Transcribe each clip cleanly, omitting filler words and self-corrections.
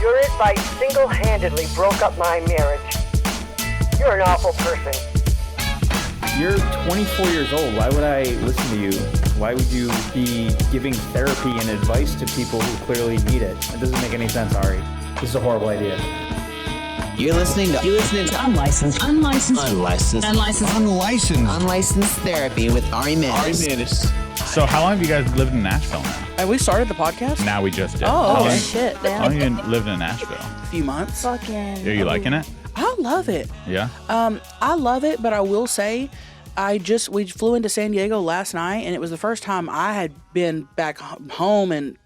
Your advice single-handedly broke up my marriage. You're an awful person. You're 24 years old. Why would I listen to you? Why would you be giving therapy and advice to people who clearly need it? It doesn't make any sense, Ari. This is a horrible idea. You're listening to unlicensed therapy with Ari Mannis. So how long have you guys lived in Nashville now? Have we started the podcast? Now we just did. Oh, okay. Shit, How man. long have you lived in Nashville? A few months. Fucking. Are you liking it? I love it. Yeah? I love it, but I will say, we flew into San Diego last night, and it was the first time I had been back home in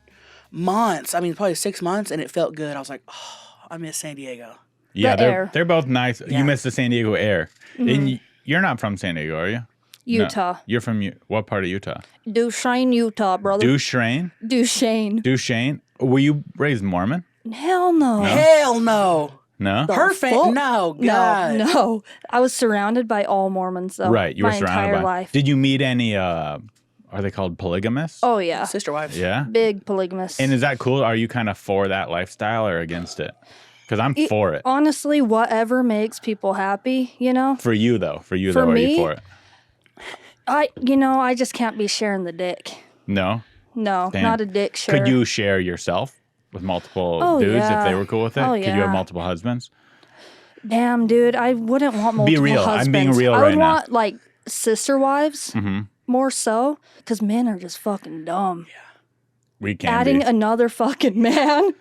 months. I mean, probably 6 months, and it felt good. I was like, oh, I miss San Diego. Yeah, air. they're both nice. Yeah. You miss the San Diego air. And you're not from San Diego, are you? Utah. No. You're from what part of Utah? Duchesne, Utah, brother. Duchesne? Duchesne. Were you raised Mormon? Hell no. Hell no. No? No, God. No. I was surrounded by all Mormons, though. Right, you were my surrounded entire by. life. Did you meet any, are they called polygamists? Oh, yeah. Sister wives. Yeah? Big polygamous. And is that cool? Are you kind of for that lifestyle or against it? Because I'm for it. Honestly, whatever makes people happy, you know? For you, though. For are you me? for it? I just can't be sharing the dick. No? No, Damn. not a dick share. Could you share yourself with multiple Oh, dudes yeah. if they were cool with it? Oh, Could you yeah. have multiple husbands? Damn, dude, I wouldn't want multiple real. husbands. I'm being real I right would now. want, like, sister wives more so, because men are just fucking dumb. We can Adding be. another fucking man?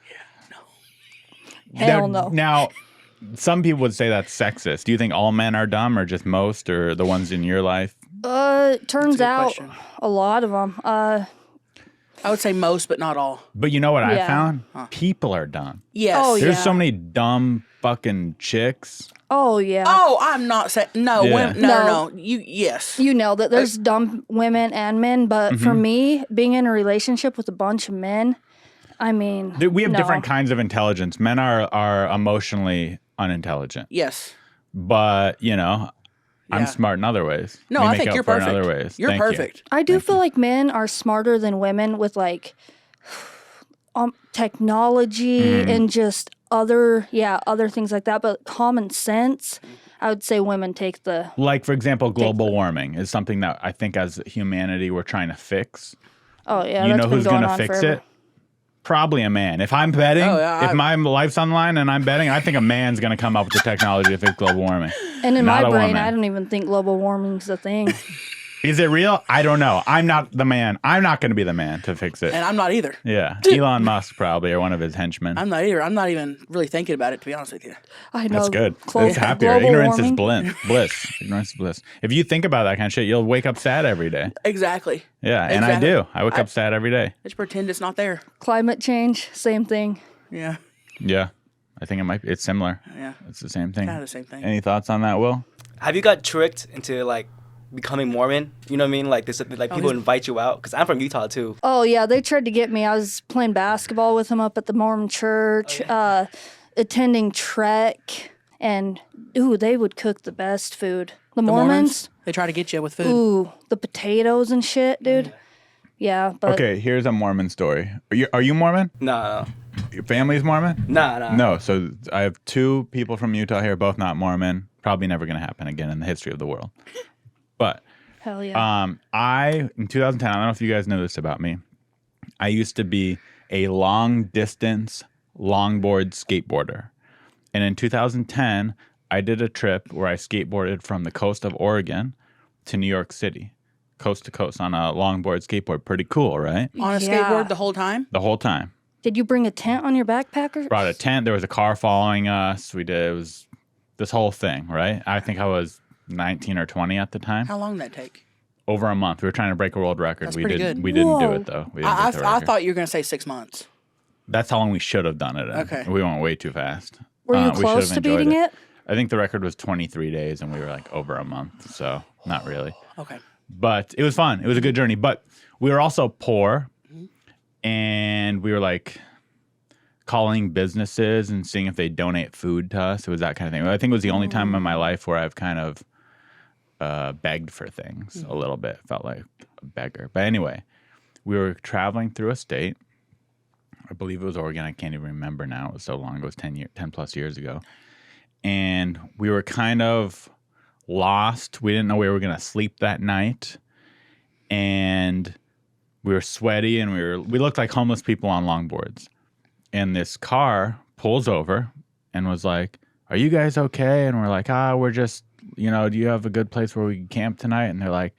Hell no. Now, some people would say that's sexist. Do you think all men are dumb or just most or the ones in your life? Turns out question. a lot of them. I would say most, but not all. But you know what I Yeah. found? People are dumb. Yes. Oh, There's yeah. so many dumb fucking chicks. Oh, yeah. Oh, I'm not saying no. Yeah. Women, no. Yes. You know that there's dumb women and men, but for me, being in a relationship with a bunch of men, I mean, We have no. different kinds of intelligence. Men are emotionally unintelligent. Yes. But, I'm Yeah. smart in other ways. No, We I make think up you're for it perfect. in other ways. You're Thank you. perfect. I do feel like men are smarter than women with like technology and just other things like that. But common sense, I would say women take the. Like, for example, global warming is something that I think as humanity we're trying to fix. Oh yeah, You that's know been who's going going to on fix forever. it? Probably a man. If I'm betting, if my life's on the line and I'm betting, I think a man's going to come up with the technology to fix global warming. And in Not my a brain, woman. I don't even think global warming's a thing. Is it real? I don't know. I'm not the man. I'm not going to be the man to fix it. And I'm not either. Yeah. Elon Musk probably or one of his henchmen. I'm not either. I'm not even really thinking about it, to be honest with you. I know. That's good. Global- It's happier. global Ignorance is warming. bliss. Ignorance is bliss. If you think about that kind of shit, you'll wake up sad every day. Exactly. Yeah, and I Exactly. do. I wake up sad every day. Just pretend it's not there. Climate change, same thing. Yeah. Yeah. I think it's similar. Yeah. It's the same thing. Kind of the same thing. Any thoughts on that, Will? Have you got tricked into like becoming Mormon? You know what I mean? Like this, like people invite you out. Because I'm from Utah too. Oh yeah, they tried to get me. I was playing basketball with them up at the Mormon church, attending Trek, and they would cook the best food. The Mormons, They try to get you with food. ooh, the potatoes and shit, dude. Yeah, but Okay, here's a Mormon story. Are you Mormon? Nah, Your family's Mormon? nah. No. So I have two people from Utah here, both not Mormon. Probably never going to happen again in the history of the world. But hell yeah. in 2010, I don't know if you guys know this about me. I used to be a long distance longboard skateboarder. And in 2010, I did a trip where I skateboarded from the coast of Oregon to New York City, coast to coast on a longboard skateboard. Pretty cool, right? On a Yeah. skateboard the whole time? The whole time. Did you bring a tent on your backpack? Or? Brought a tent. There was a car following us. It was this whole thing, right? I think I was 19 or 20 at the time. How long did that take? Over a month. We were trying to break a world record. That's we pretty didn't. good. We didn't do Whoa. it though. We didn't I break the record. thought you were going to say 6 months. That's how long we should have done it in. Okay. We went way too fast. Were you we should close have to enjoyed beating it? I think the record was 23 days, and we were like over a month, so not really. Okay. But it was fun. It was a good journey. But we were also poor, and we were like calling businesses and seeing if they donate food to us. It was that kind of thing. I think it was the only time in my life where I've kind of begged for things a little bit. Felt like a beggar. But anyway, we were traveling through a state, I believe it was Oregon. I can't even remember now. It was so long ago. It was 10 plus years ago. And we were kind of lost. We didn't know where we were going to sleep that night. And we were sweaty and we looked like homeless people on longboards. And this car pulls over and was like, "Are you guys okay?" And we're like, we're just, do you have a good place where we can camp tonight? And they're like,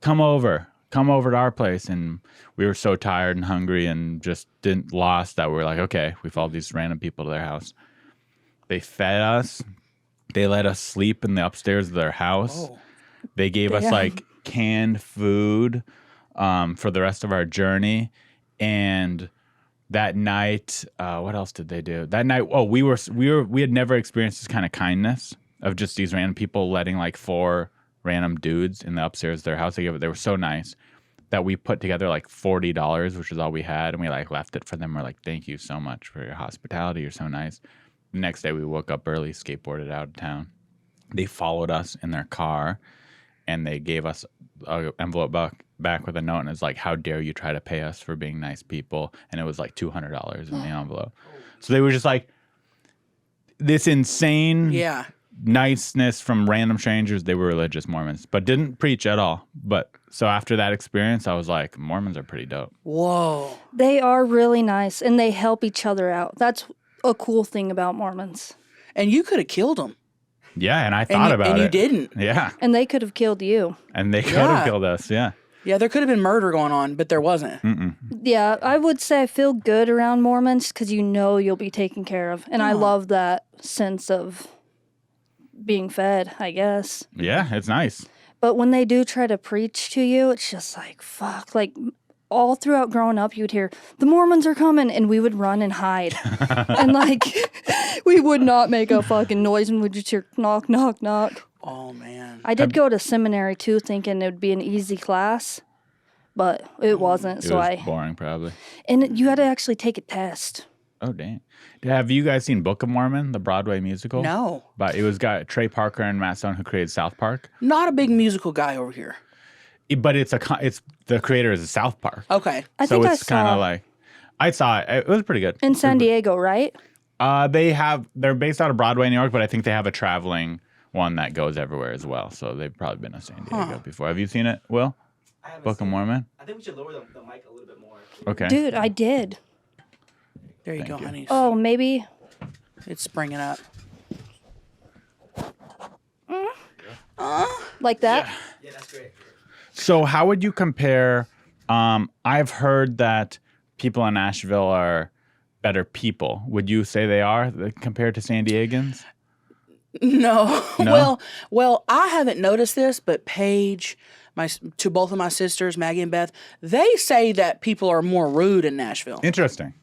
come over to our place. And we were so tired and hungry and just lost that we were like, okay, we followed these random people to their house. They fed us. They let us sleep in the upstairs of their house. Oh, they gave us like canned food for the rest of our journey. And that night, what else did they do? That night, we had never experienced this kind of kindness of just these random people letting like 4 random dudes in the upstairs of their house. They were so nice that we put together like $40, which is all we had, and we like left it for them. We're like, "Thank you so much for your hospitality. You're so nice." The next day, we woke up early, skateboarded out of town. They followed us in their car, and they gave us an envelope back with a note, and it's like, "How dare you try to pay us for being nice people?" And it was like $200 in the envelope. So they were just like this insane niceness from random strangers. They were religious Mormons, but didn't preach at all. But so after that experience, I was like, Mormons are pretty dope. Whoa. They are really nice, and they help each other out. That's a cool thing about Mormons. And you could have killed them. Yeah, and I thought about it. And you didn't. Yeah. And they could have killed you. And they could have killed us, yeah. Yeah, there could have been murder going on, but there wasn't. Mm-mm. Yeah, I would say I feel good around Mormons because you'll be taken care of. And I love that sense of being fed, I guess. Yeah, it's nice. But when they do try to preach to you, it's just like, fuck. Like, all throughout growing up, you'd hear, "The Mormons are coming," and we would run and hide. And, like, we would not make a fucking noise, and we'd just hear knock, knock, knock. Oh, man. I did go to seminary, too, thinking it would be an easy class, but it wasn't. It was boring, probably. And you had to actually take a test. Oh, dang. Have you guys seen Book of Mormon, the Broadway musical? No. But it was got Trey Parker and Matt Stone, who created South Park. Not a big musical guy over here. But it's the creator is a South Park. Okay. I think it's kind of like, I saw it. It was pretty good. In San Diego, right? They're based out of Broadway, New York, but I think they have a traveling one that goes everywhere as well. So they've probably been to San Diego before. Have you seen it, Will? I haven't Book of Mormon? I think we should lower the mic a little bit more. Okay. Dude, I did. There you Thank go, you. honey. Oh, maybe. It's springing up. Like that? Yeah, that's great. So how would you compare? I've heard that people in Nashville are better people. Would you say they are compared to San Diegans? No. No? Well, I haven't noticed this, but Paige, to both of my sisters, Maggie and Beth, they say that people are more rude in Nashville. Interesting.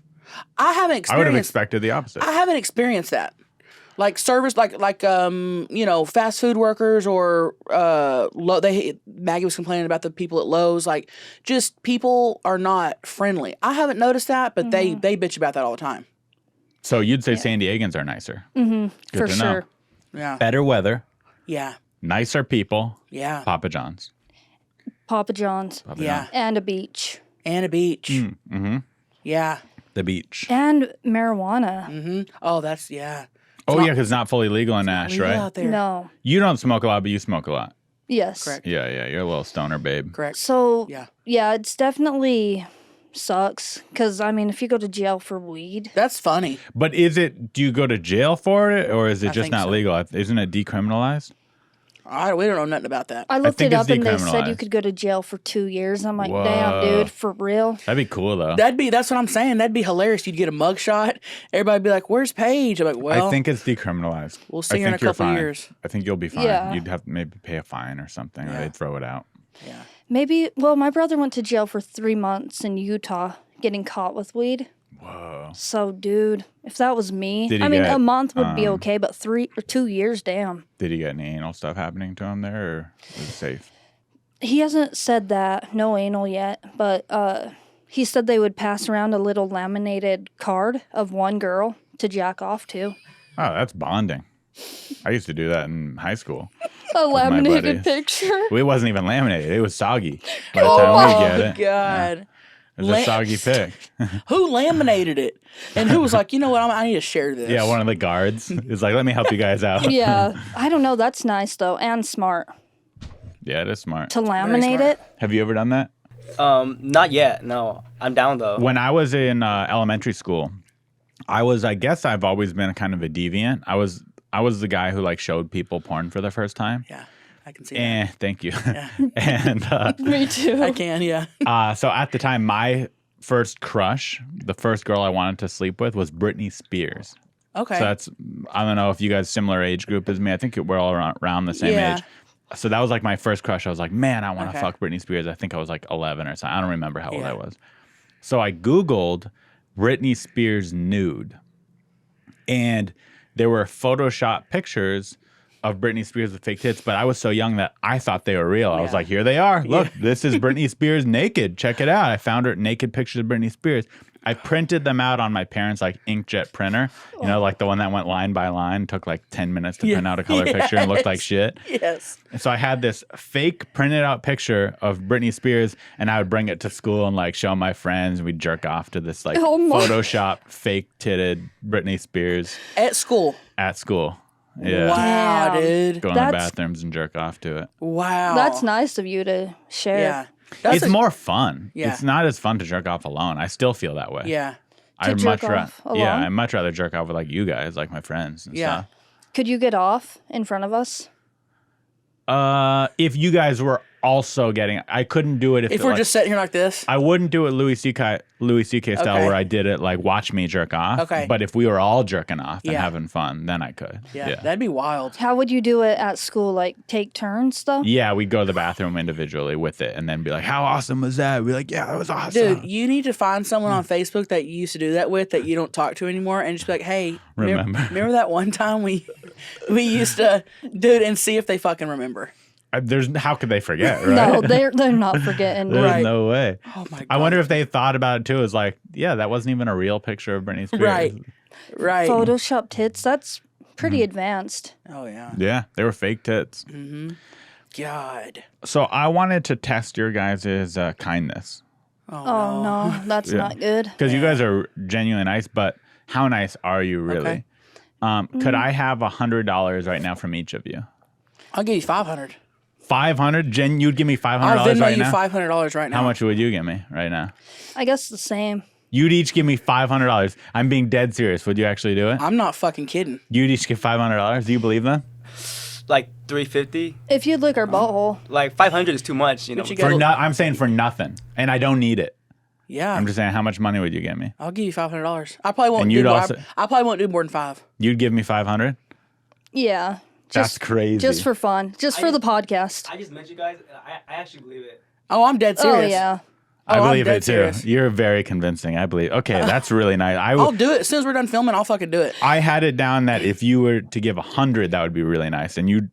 I haven't experienced. I would have expected the opposite. I haven't experienced that. Like service, like fast food workers or Maggie was complaining about the people at Lowe's. Like, just people are not friendly. I haven't noticed that, but they bitch about that all the time. So you'd say San Diegans are nicer. Mm-hmm. Good For to sure. know. Yeah. Better weather, Yeah. nicer people, Yeah. Papa John's. Papa John's. Papa Yeah. John's. And a beach. And a beach. Mm-hmm. Yeah. The beach. And marijuana. Mm-hmm. Oh, that's yeah. Oh, yeah, because it's not fully legal in Nash, Legal right? out there. No. You don't smoke a lot, but you smoke a lot. Yes. Correct. Yeah, you're a little stoner, babe. Correct. So, Yeah. it's definitely sucks. Because, I mean, if you go to jail for weed. That's funny. But do you go to jail for it, or is it I just think not so. legal? Isn't it decriminalized? We don't know nothing about that. I looked think it it's up and they said you decriminalized. could go to jail for 2 years. I'm like, Whoa. damn, dude, for real? That'd be cool, though. That's what I'm saying. That'd be hilarious. You'd get a mugshot. Everybody'd be like, "Where's Paige?" I'm like, "Well, I think it's decriminalized. we'll see I her in a think you're couple fine. years." I think you'll be fine. Yeah. You'd have to maybe pay a fine or something, or Yeah. they'd throw it out. Yeah. Maybe, my brother went to jail for 3 months in Utah getting caught with weed. Whoa. So, dude, if that was me, Did he I mean, get, a month would be okay, but 3 or 2 years, damn. Did he get any anal stuff happening to him there, or was it safe? He hasn't said that, no anal yet, but he said they would pass around a little laminated card of one girl to jack off to. Oh, that's bonding. I used to do that in high school. A laminated buddies. picture? It wasn't even laminated. It was soggy by the Oh time we my get it. God. It It's a soggy pic. Who laminated it? And who was like, you know what? I need to share this. Yeah, one of the guards is like, let me help you guys out. Yeah. I don't know. That's nice, though, and smart. Yeah, it is smart. To laminate smart. it? Have you ever done that? Not yet. No, I'm down though. When I was in elementary school, I guess I've always been kind of a deviant. I was the guy who like showed people porn for the first time. Yeah, I can see that. Thank you. And Me too. I can, yeah. so at the time, my first crush, the first girl I wanted to sleep with, was Britney Spears. Okay. So that's, I don't know if you guys similar age group as me. I think we're all around the same Yeah. age. So that was like my first crush. I was like, man, I want to Okay. fuck Britney Spears. I think I was like 11 or something. I don't remember how old Yeah. I was. So I Googled Britney Spears nude. And there were Photoshop pictures of Britney Spears with fake tits, but I was so young that I thought they were real. I was Yeah. like, here they are. Look, this is Britney Spears naked. Check it out. I found her naked pictures of Britney Spears. I printed them out on my parents' like inkjet printer, you know, like the one that went line by line, took like 10 minutes to print out a color picture and looked like shit. Yes. And so I had this fake printed out picture of Britney Spears, and I would bring it to school and like show my friends, and we'd jerk off to this like Oh my. Photoshop fake titted Britney Spears At school. at school. Yeah. Wow, Damn. dude. Go in the That's- bathrooms and jerk off to it. Wow. That's nice of you to share. Yeah. That's It's more fun. Yeah. It's not as fun to jerk off alone. I still feel that way. Yeah. To jerk off alone? Yeah, I'd much rather jerk off with like you guys, like my friends and Yeah. Could you get off in front of us? stuff. If you guys were also getting, I couldn't do it If we're just sitting here like this. I wouldn't do it Louis C.K. style Okay. where I did it like watch me jerk off. Okay. But if we were all jerking off and Yeah. having fun, then I could. Yeah. That'd be wild. How would you do it at school? Like take turns, though? Yeah, we'd go to the bathroom individually with it and then be like, how awesome was that? We'd be like, yeah, that was awesome. Dude, you need to find someone on Facebook that you used to do that with that you don't talk to anymore and just be like, hey, remember that one time we used to do it, and see if they fucking remember. How could they forget, right? No, they're not forgetting. There's Right. no way. Oh my God. I wonder if they thought about it too. It's like, yeah, that wasn't even a real picture of Britney Spears. Right. Right. Photoshop tits, that's pretty advanced. Oh, yeah. Yeah, they were fake tits. God. So I wanted to test your guys' kindness Oh, no, that's not good. because you guys are genuinely nice, but how nice are you really? Okay. Could I have $100 right now from each of you? I'll give you $500. 500? Jen, you'd give me $500 I'll Venmo right you now? $500 right now. How much would you give me right now? I guess the same. You'd each give me $500. I'm being dead serious. Would you actually do it? I'm not fucking kidding. You'd each give $500. Do you believe them? Like 350. If you'd lick our butthole. Like 500 is too much, you know. But you got- I'm saying for nothing, and I don't need it. Yeah. I'm just saying, how much money would you give me? I'll give you $500. I probably won't And do you'd more. also- I probably won't do more than 5. You'd give me 500. Yeah. That's crazy. Just for fun. Just for the podcast. I just met you guys. And I actually believe it. Oh, I'm dead Oh, serious. yeah. I I'm believe dead it too. serious. You're very convincing. I believe. Okay, that's really nice. I'll do it. As soon as we're done filming, I'll fucking do it. I had it down that if you were to give 100, that would be really nice. And you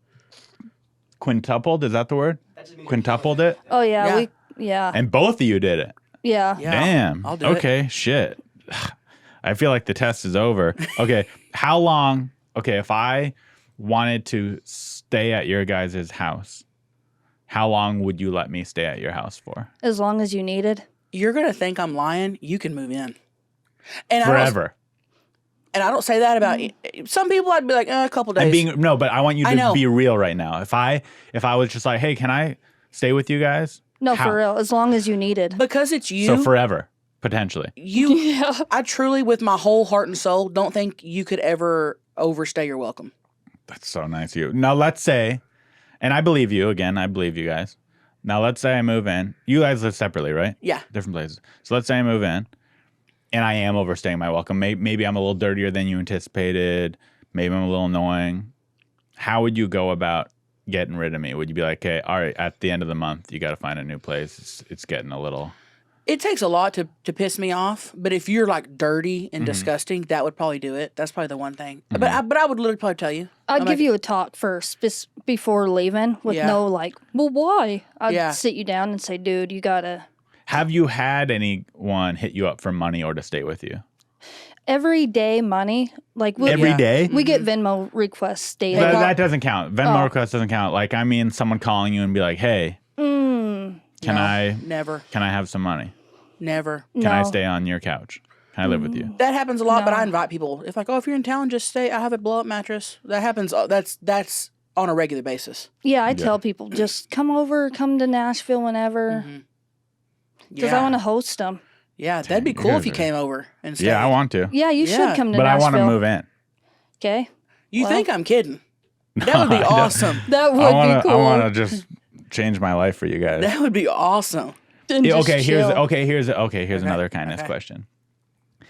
quintupled, is that the word? Quintupled it? Oh, yeah. Yeah. Yeah. And both of you did it. Yeah. Yeah. Damn. I'll do it. Okay, shit. I feel like the test is over. Okay, how long? Okay, if I wanted to stay at your guys' house, how long would you let me stay at your house for? As long as you needed. You're going to think I'm lying. You can move in. And Forever. I don't say that about some people. I'd be like, a couple days. I'm being no, but I want you I to know. be real right now. If I was just like, hey, can I stay with you guys? No, How? for real. As long as you needed. because it's you. So forever, potentially. You, I truly, with my whole heart and soul, don't think you could ever overstay your welcome. That's so nice of you. Now let's say, and I believe you again. I believe you guys. Now let's say I move in. You guys live separately, right? Yeah. Different places. So let's say I move in, and I am overstaying my welcome. Maybe I'm a little dirtier than you anticipated. Maybe I'm a little annoying. How would you go about getting rid of me? Would you be like, okay, all right, at the end of the month, you got to find a new place. It's getting a little. It takes a lot to piss me off, but if you're like dirty Mm-hmm. and disgusting, that would probably do it. That's probably the one thing. But I would literally probably tell you. I'd I'm give like, you a talk first before leaving with Yeah. no like, well, why? I'd Yeah. sit you down and say, dude, you gotta. Have you had anyone hit you up for money or to stay with you? Everyday money, like we, Every day? we get Venmo requests daily. That doesn't count. Venmo Oh. request doesn't count. Like, I mean, someone calling you and be like, hey, can I never. have some money? Never. Can I No. stay on your couch? Can I live with you? That happens a lot, but No. I invite people. If like, oh, if you're in town, just stay. I have a blow up mattress. That happens. That's on a regular basis. Yeah, I tell people just come over, come to Nashville whenever, because I want to host them. Yeah, that'd be you cool guys if you are- came over and stayed. Yeah, I want to. Yeah, you Yeah. should come to But I Nashville. want to move in. Okay, You Well- think I'm kidding? That would be awesome. that would be cool. I want to just change my life for you guys. That would be awesome. And Yeah, just okay, chill. here's another kindness question.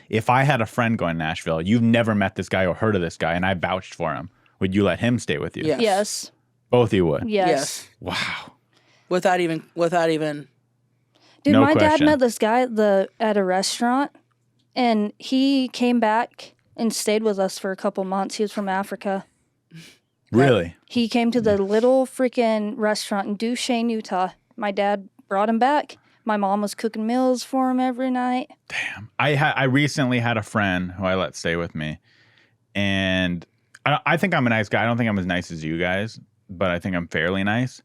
If I had a friend going to Nashville, you've never met this guy or heard of this guy, and I vouched for him, would you let him stay with you? Yes. Yes. Both of you would. Yes. Wow. Without even. Dude, No my dad question. met this guy at a restaurant, and he came back and stayed with us for a couple months. He was from Africa. Really? He came to the little freaking restaurant in Duchesne, Utah. My dad brought him back. My mom was cooking meals for him every night. I recently had a friend who I let stay with me, and I think I'm a nice guy. I don't think I'm as nice as you guys, but I think I'm fairly nice.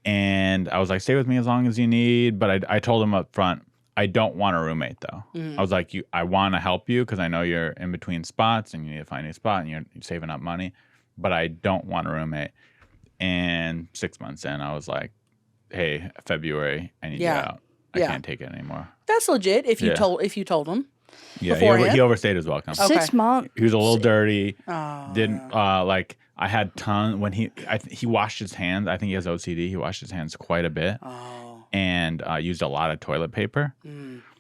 And I was like, stay with me as long as you need. But I told him up front, I don't want a roommate though. I was like, I want to help you because I know you're in between spots and you need to find a spot and you're saving up money, but I don't want a roommate. And 6 months in, I was like, hey, February, I need you out. I can't take it anymore. That's legit. If you Yeah. told him. Yeah, Beforehand? he overstayed his welcome. Okay. 6 months. He was a little dirty. Oh, Didn't like. I had ton when he washed his hands. I think he has OCD. He washed his hands quite a bit and used a lot of toilet paper.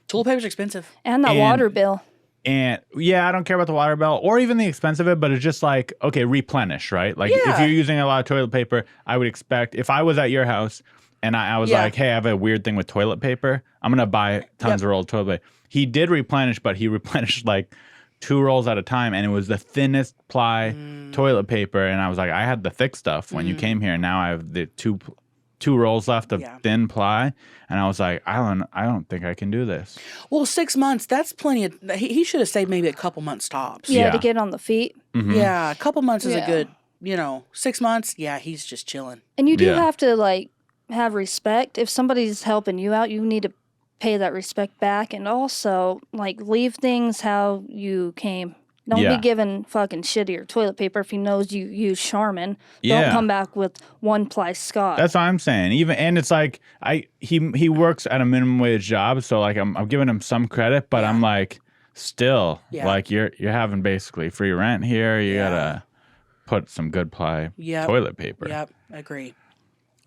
Toilet paper's expensive. And that And- water bill. And yeah, I don't care about the water bill or even the expense of it, but it's just like, okay, replenish, right? Like if Yeah. you're using a lot of toilet paper, I would expect if I was at your house and I was Yeah. like, hey, I have a weird thing with toilet paper, I'm going to buy tons of rolls of toilet paper. He did replenish, but he replenished like 2 rolls at a time, and it was the thinnest ply toilet paper. And I was like, I had the thick stuff when you came here, and now I have the two rolls left of thin ply. And I was like, I don't think I can do this. Well, 6 months, that's plenty of. He should have stayed maybe a couple months tops. Yeah, Yeah. to get on the feet. Yeah, a couple months is a Yeah. good, 6 months, yeah, he's just chilling. And you do Yeah. have to like have respect. If somebody's helping you out, you need to pay that respect back, and also like leave things how you came. Don't Yeah. be giving fucking shitty or toilet paper if he knows you use Charmin. Yeah. Don't come back with one ply Scott. That's what I'm saying. Even and it's like he works at a minimum wage job, so like I'm giving him some credit, but I'm like still like you're having basically free rent here. You gotta put some good ply toilet paper. Yep, I agree.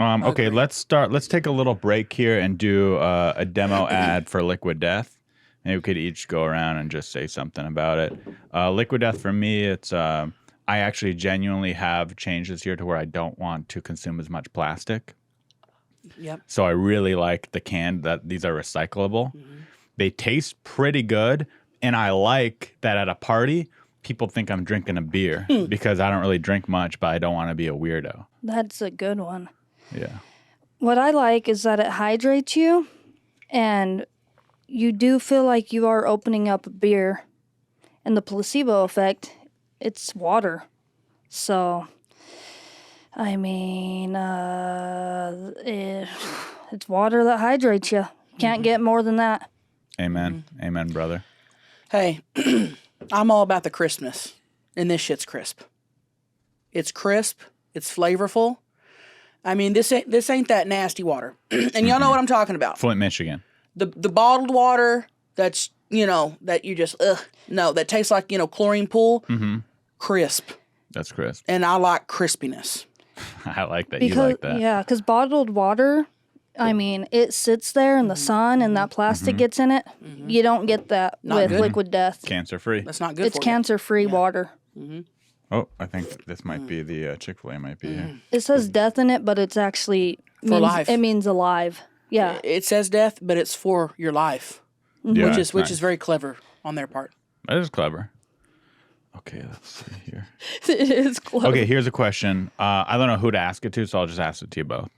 Okay, let's take a little break here and do a demo ad for Liquid Death. Maybe we could each go around and just say something about it. Liquid Death for me, it's I actually genuinely have changed this year to where I don't want to consume as much plastic. Yep. So I really like the can that these are recyclable. They taste pretty good, and I like that at a party people think I'm drinking a beer because I don't really drink much, but I don't want to be a weirdo. That's a good one. Yeah. What I like is that it hydrates you, and you do feel like you are opening up a beer. And the placebo effect, it's water. So, I mean, it's water that hydrates you. Can't get more than that. Amen. Amen, brother. Hey, I'm all about the crispness, and this shit's crisp. It's crisp. It's flavorful. I mean, this ain't that nasty water, and y'all know what I'm talking about. Flint, Michigan. The bottled water that's that you just that tastes like chlorine pool. Crisp, That's crisp. and I like crispiness. I like that. You like that. Yeah, because bottled water, I mean, it sits there in the sun and that plastic gets in it. You don't get that with good. Liquid Death. Cancer free. That's not good. It's for cancer-free water. Oh, I think this might be the Chick-fil-A might be here. It says death in it, but it's actually life. It means alive. Yeah. you. It says death, but it's for your life, Yeah, which it's is nice. very clever on their part. That is clever. Okay, let's see here. It is close. Okay, here's a question. I don't know who to ask it to, so I'll just ask it to you both.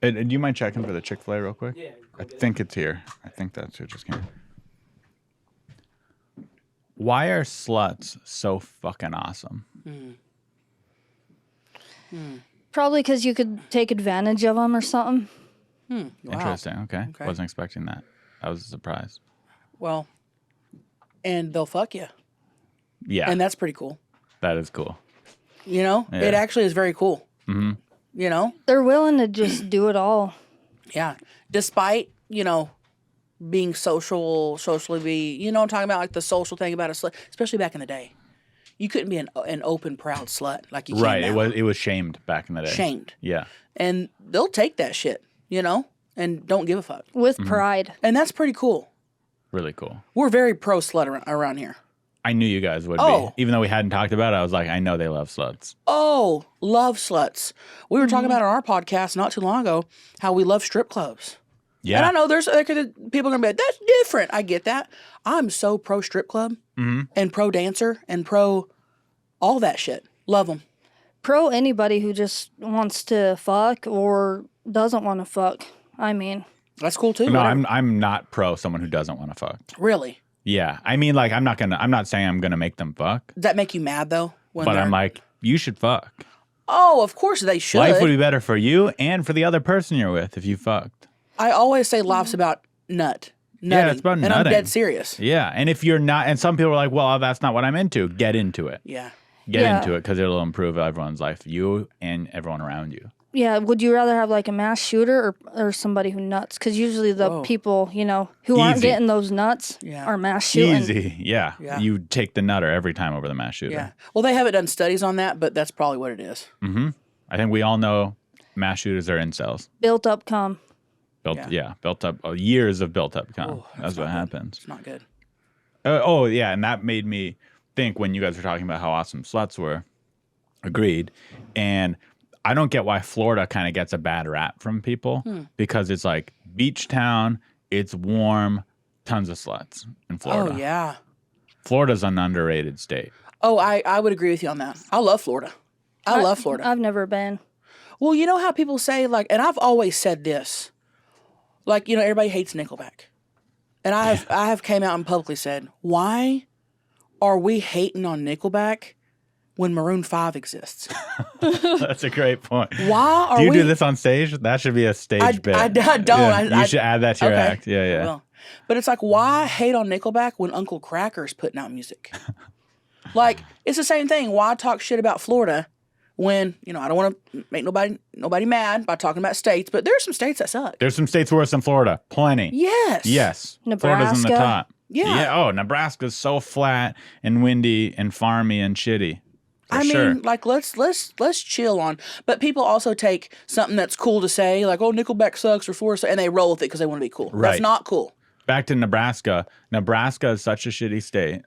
And do you mind checking for the Chick-fil-A real quick? Yeah. I think it's here. I think that's who just came. Why are sluts so fucking awesome? Probably because you could take advantage of them or something. Wow. Interesting. Okay. Wasn't expecting that. That was a surprise. Well, and they'll fuck you. Yeah. And that's pretty cool. That is cool. You know? Yeah. It actually is very cool. Mm-hmm. You know? They're willing to just do it all. Yeah. Despite, being socially you know what I'm talking about? Like the social thing about a slut, especially back in the day. You couldn't be an open, proud slut like you can Right. now. It was shamed back in the day. Shamed. Yeah. And they'll take that shit, and don't give a fuck. With pride. And that's pretty cool. Really cool. We're very pro slut around here. I knew you guys would Oh. be. Even though we hadn't talked about it, I was like, I know they love sluts. Oh, love sluts. We were talking about on our podcast not too long ago how we love strip clubs. Yeah. And I know there's people are going to be like, that's different. I get that. I'm so pro strip club and pro dancer and pro all that shit. Love them. Pro anybody who just wants to fuck or doesn't want to fuck. I mean, That's cool too. No, whatever. I'm not pro someone who doesn't want to fuck. Really? Yeah. I mean, like, I'm not saying I'm gonna make them fuck, Does that make you mad though? but I'm like, you should fuck. Oh, of course they should. Life would be better for you and for the other person you're with if you fucked. I always say life's about nutting. Yeah, it's about and nutting. I'm dead serious. Yeah. And if you're not, and some people are like, well, that's not what I'm into. Get into it. Yeah. Get Yeah. into it because it'll improve everyone's life, you and everyone around you. yeah, would you rather have like a mass shooter or somebody who nuts? Because usually the people, who aren't Easy. getting those nuts Yeah. are mass shooting. Easy. Yeah. Yeah. You take the nutter every time over the mass shooter. Yeah. Well, they haven't done studies on that, but that's probably what it is. I think we all know mass shooters are incels. Built up cum. Built up years of built up cum. Oh, That's what happens. It's not good. Yeah, and that made me think when you guys were talking about how awesome sluts were. Agreed. And I don't get why Florida kind of gets a bad rap from people because it's like beach town, it's warm, tons of sluts in Florida. Oh, yeah. Florida's an underrated state. Oh, I would agree with you on that. I love Florida. I love Florida. I've never been. Well, you know how people say, like, and I've always said this, like, everybody hates Nickelback. And I have came out and publicly said, why are we hating on Nickelback when Maroon 5 exists? That's a great point. Why are Do you we... do this on stage? That should be a stage bit. I don't. Yeah, you should add that to your okay, act. Yeah, I yeah. will. But it's like, why hate on Nickelback when Uncle Cracker's putting out music? Like, it's the same thing. Why talk shit about Florida when, I don't want to make nobody mad by talking about states, but there's some states that suck. There's some states worse than Florida. Plenty. Yes. Yes. Florida's in the Nebraska. top. Yeah. Oh, Nebraska's so flat and windy and farmy and shitty. For I mean, sure. like, let's chill on. But people also take something that's cool to say, like, oh, Nickelback sucks or Florida, and they roll with it because they want to be cool. Right. That's not cool. Back to Nebraska. Nebraska is such a shitty state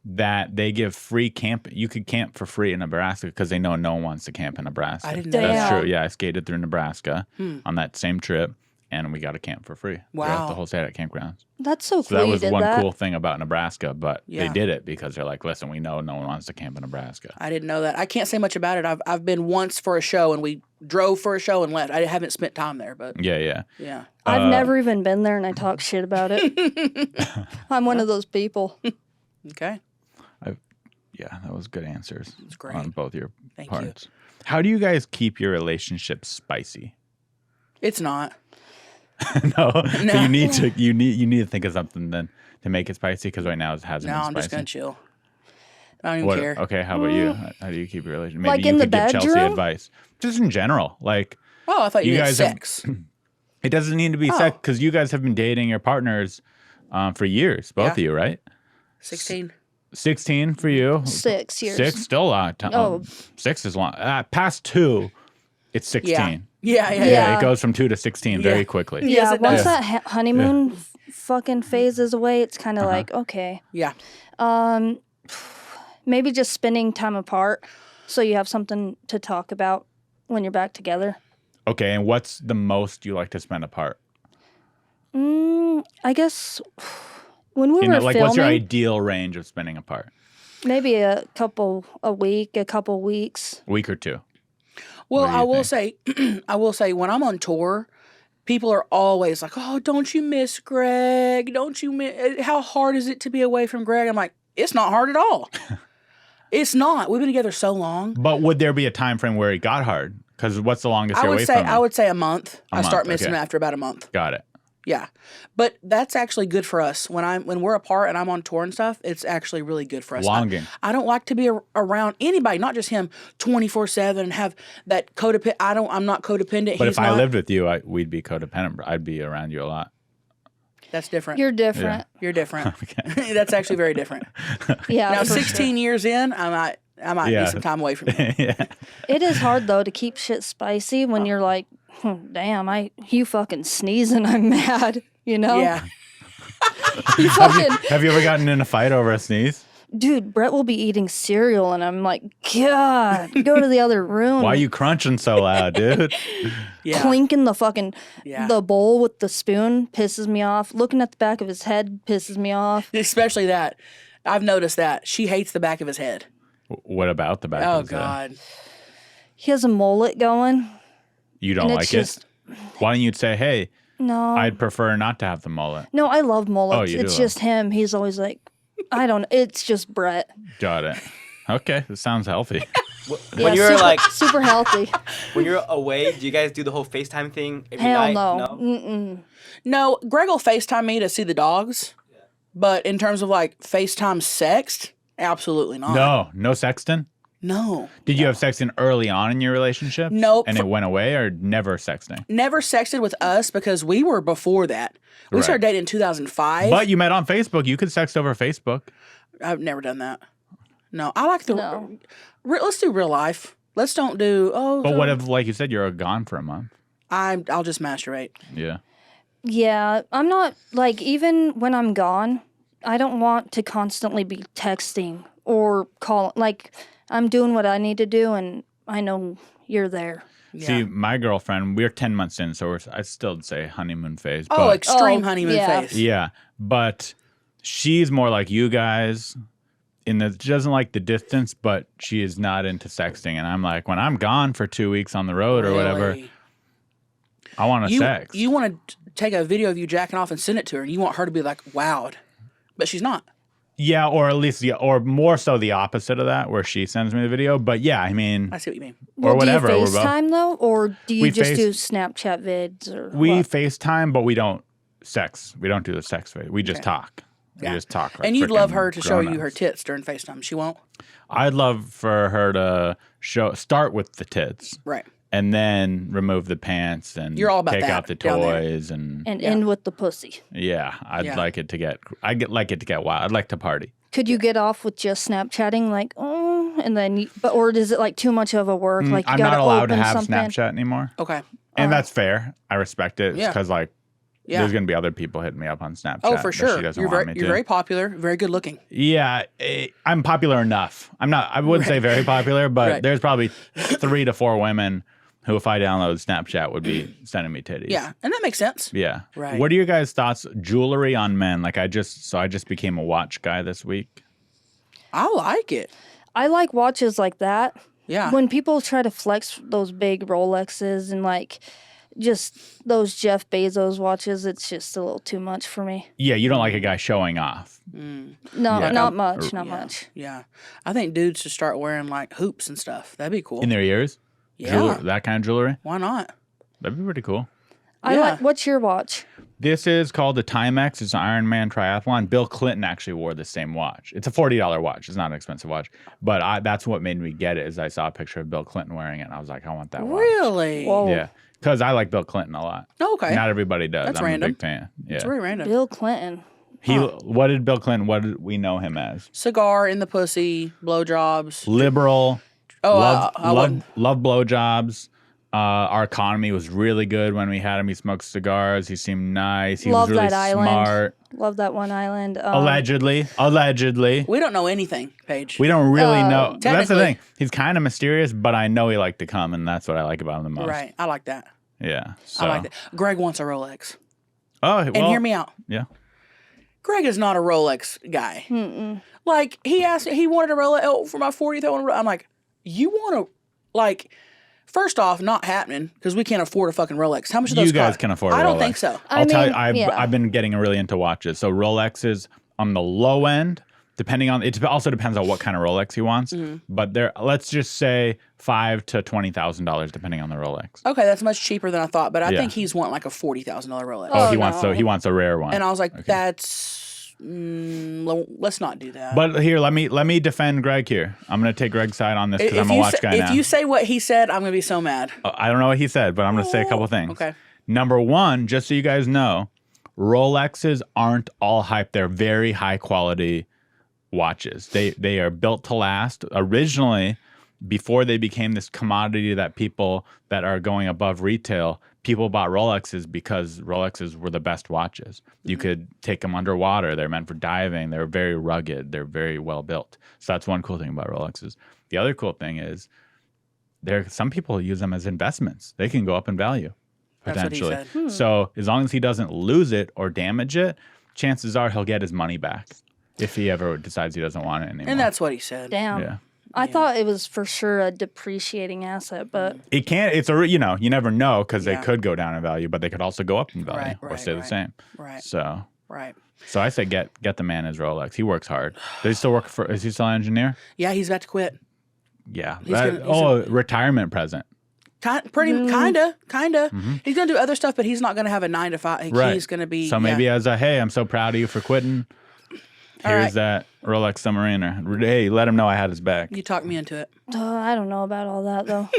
that they give free camp. You could camp for free in Nebraska because they know no one wants to camp in Nebraska. I didn't know That's that. true. Yeah, I skated through Nebraska on that same trip, and we got to camp for free. Wow. Throughout the whole state at campgrounds. That's so So cool that you was did one that. cool thing about Nebraska, but they Yeah. did it because they're like, listen, we know no one wants to camp in Nebraska. I didn't know that. I can't say much about it. I've been once for a show, and we drove for a show and left. I haven't spent time there, but Yeah, yeah. yeah. I've never even been there and I talk shit about it. I'm one of those people. Okay. Yeah, that was good answers great. on both your Thank you. parts. How do you guys keep your relationship spicy? It's not. No. So you need to think of something then to make it spicy because right now it hasn't No, been I'm spicy. just going to chill. I don't even care. Okay, how about you? How do you keep your relationship? Maybe Like you in the could give Chelsea bedroom? advice. Just in general. Like Oh, I thought you You meant guys have- sex. it doesn't need to be Oh. sex because you guys have been dating your partners for years, both Yeah. of you, right? 16. 16 for you. 6 years. 6, still a lot of time. Oh. 6 is long. Past 2, it's 16. Yeah. Yeah, it goes from 2 to 16 very Yeah. quickly. Yeah, Yes, it once does. that honeymoon fucking phase is away, it's kind of like, okay. Yeah. Maybe just spending time apart so you have something to talk about when you're back together. Okay, and what's the most you like to spend apart? I guess when we You were know, like filming, what's your ideal range of spending apart? maybe a week, a couple weeks. A week or 2. Well, What do you I will think? say, when I'm on tour, people are always like, "Oh, don't you miss Greg? Don't you miss? How hard is it to be away from Greg?" I'm like, "It's not hard at all. It's not. We've been together so long." But would there be a time frame where it got hard? Because what's the longest you're away from him? I would say a month. I month, start missing okay. him after about a month. Got it. Yeah, but that's actually good for us when we're apart and I'm on tour and stuff. It's actually really good for us. Longing. I don't like to be around anybody, not just him, 24/7 and have that codependent. I'm not codependent. But He's if I not. lived with you, we'd be codependent. I'd be around you a lot. That's different. You're different. You're different. That's actually very different. Yeah. Now, for 16 years in, I might need some time away from you. Yeah. It is hard though to keep shit spicy when you're like, damn, you fucking sneeze and I'm mad. You know? Yeah. You fucking, Have you ever gotten in a fight over a sneeze? dude, Brett will be eating cereal and I'm like, God, go to the other room. Why are you crunching so loud, dude? Yeah. Clinking the fucking Yeah. the bowl with the spoon pisses me off. Looking at the back of his head pisses me off. Especially that. I've noticed that. She hates the back of his head. What about the back Oh, of his head? God. He has a mullet going. You don't And like it's just- it? Why don't you say, hey, No. I'd prefer not to have the mullet? No, I love mullets. Oh, you It's do just him. He's always like, I don't. It's just Brett. Got it. Okay, that sounds healthy. When Yeah, you're super, like, super healthy. when you're away, do you guys do the whole FaceTime thing every Hell night? no. Mm-mm. No, Greg will FaceTime me to see the dogs. But in terms of like FaceTime sext, absolutely not. No sexting? No. Did you have sexting early on in your relationship? Nope. And it went away, or never sexting? Never sexted with us because we were before that. We Right. started dating in 2005. But you met on Facebook. You could sext over Facebook. I've never done that. No, I like the. No. Let's do real life. Let's don't do. Oh, But what if, like you said, you're gone for a month? I'll just masturbate. Yeah. Yeah, I'm not like even when I'm gone, I don't want to constantly be texting or calling. Like I'm doing what I need to do, and I know you're there. See, my girlfriend, we're 10 months in, so I'd still say honeymoon phase. Oh, but, extreme Oh, honeymoon yeah. phase. yeah, but she's more like you guys. She doesn't like the distance, but she is not into sexting. And I'm like, when I'm gone for 2 weeks on the road or whatever, Really? I want to sex. You want to take a video of you jacking off and send it to her, and you want her to be like wowed, but she's not. Yeah, or at least, or more so the opposite of that, where she sends me the video. But yeah, I mean, I see what you mean. or whatever. Do you we're both- FaceTime though, or do you We just do face- Snapchat vids or We what? FaceTime, but we don't sex. We don't do the sex phase. We just talk. Yeah. We just talk. Like And you'd love frickin' her to show you her grown-ups. tits during FaceTime. She won't. I'd love for her to start with the tits Right. and then remove the pants and You're all about take that out the down there. toys and end with the pussy. yeah, I'd Yeah. like it to get wild. I'd like to party. Could you get off with just Snapchatting, like, and then, or is it like too much of a work? Like, you I'm gotta not allowed to open have something? Snapchat anymore. Okay. And that's fair. I respect it. Yeah. Because like Yeah. there's gonna be other people hitting me up on Snapchat. Oh, for that sure. She doesn't You're want very, me you're to. very popular, very good looking. Yeah, I'm popular enough. I'm not. I wouldn't say very popular, but Right. there's probably 3 to 4 women who, if I download Snapchat, would be sending me titties. Yeah, and that makes sense. Yeah. Right. What are your guys' thoughts? Jewelry on men. Like I just became a watch guy this week. I like it. I like watches like that. Yeah. When people try to flex those big Rolexes and like just those Jeff Bezos watches, it's just a little too much for me. Yeah, you don't like a guy showing off. No, Yeah. not much, not much. Yeah. I think dudes should start wearing like hoops and stuff. That'd be cool. In their ears? Yeah. That kind of jewelry? Why not? That'd be pretty cool. I Yeah. like. What's your watch? This is called the Timex. It's an Iron Man triathlon. Bill Clinton actually wore the same watch. It's a $40 watch. It's not an expensive watch. But that's what made me get it is I saw a picture of Bill Clinton wearing it, and I was like, I want that watch. Really? Whoa, Yeah. Because I like Bill Clinton a lot. Okay. Not everybody does. That's I'm random. a big fan. Yeah. It's very random. Bill Clinton. What did Bill Clinton, what did we know him as? Cigar in the pussy, blowjobs. Liberal. Oh, love wouldn't- blowjobs. Our economy was really good when we had him. He smoked cigars. He seemed nice. He Love was really that island. smart. Love that one island. Allegedly. We don't know anything, Paige. We don't really know. That's the Technically- thing. He's kind of mysterious, but I know he liked to come, and that's what I like about him the most. Right. I like that. Yeah. So. I like that. Greg wants a Rolex. Oh, And well, hear me out. Yeah. Greg is not a Rolex guy. Like, he asked me, he wanted a Rolex for my 40th. I'm like, you want to, like, first off, not happening because we can't afford a fucking Rolex. How much do those You guys cost? can afford a I don't Rolex. think so. I'll tell you, mean, yeah. I've been getting really into watches. So Rolexes on the low end, depending on it also depends on what kind of Rolex he wants. But let's just say $5,000 to $20,000 depending on the Rolex. Okay, that's much cheaper than I thought, but I Yeah. think he's wanting like a $40,000 Rolex. Oh, no. he wants a rare one. And I was like, let's not do that. But here, let me defend Greg here. I'm gonna take Greg's side on this because I'm a watch guy now. If you say what he said, I'm gonna be so mad. I don't know what he said, but I'm gonna say a couple things. Okay. Number one, just so you guys know, Rolexes aren't all hype. They're very high quality watches. They are built to last. Originally, before they became this commodity that people that are going above retail, people bought Rolexes because Rolexes were the best watches. You could take them underwater. They're meant for diving. They're very rugged. They're very well built. So that's one cool thing about Rolexes. The other cool thing is some people use them as investments. They can go up in value potentially. That's what he said. So as long as he doesn't lose it or damage it, chances are he'll get his money back if he ever decides he doesn't want it anymore. And that's what he said. Damn. Yeah. I thought it was for sure a depreciating asset, but It can't. You never know because Yeah. they could go down in value, but they could also go up in value or stay the same. Right. So Right. I say get the man his Rolex. He works hard. Does he still work for? Is he still an engineer? Yeah, he's about to quit. Yeah. He's Retirement present. Kinda. He's gonna do other stuff, but he's not gonna have a 9 to 5. Right. He's gonna be. So maybe as a hey, I'm so proud of you for quitting. All Here's right. that Rolex Submariner. Hey, let him know I had his back. You talked me into it. I don't know about all that though.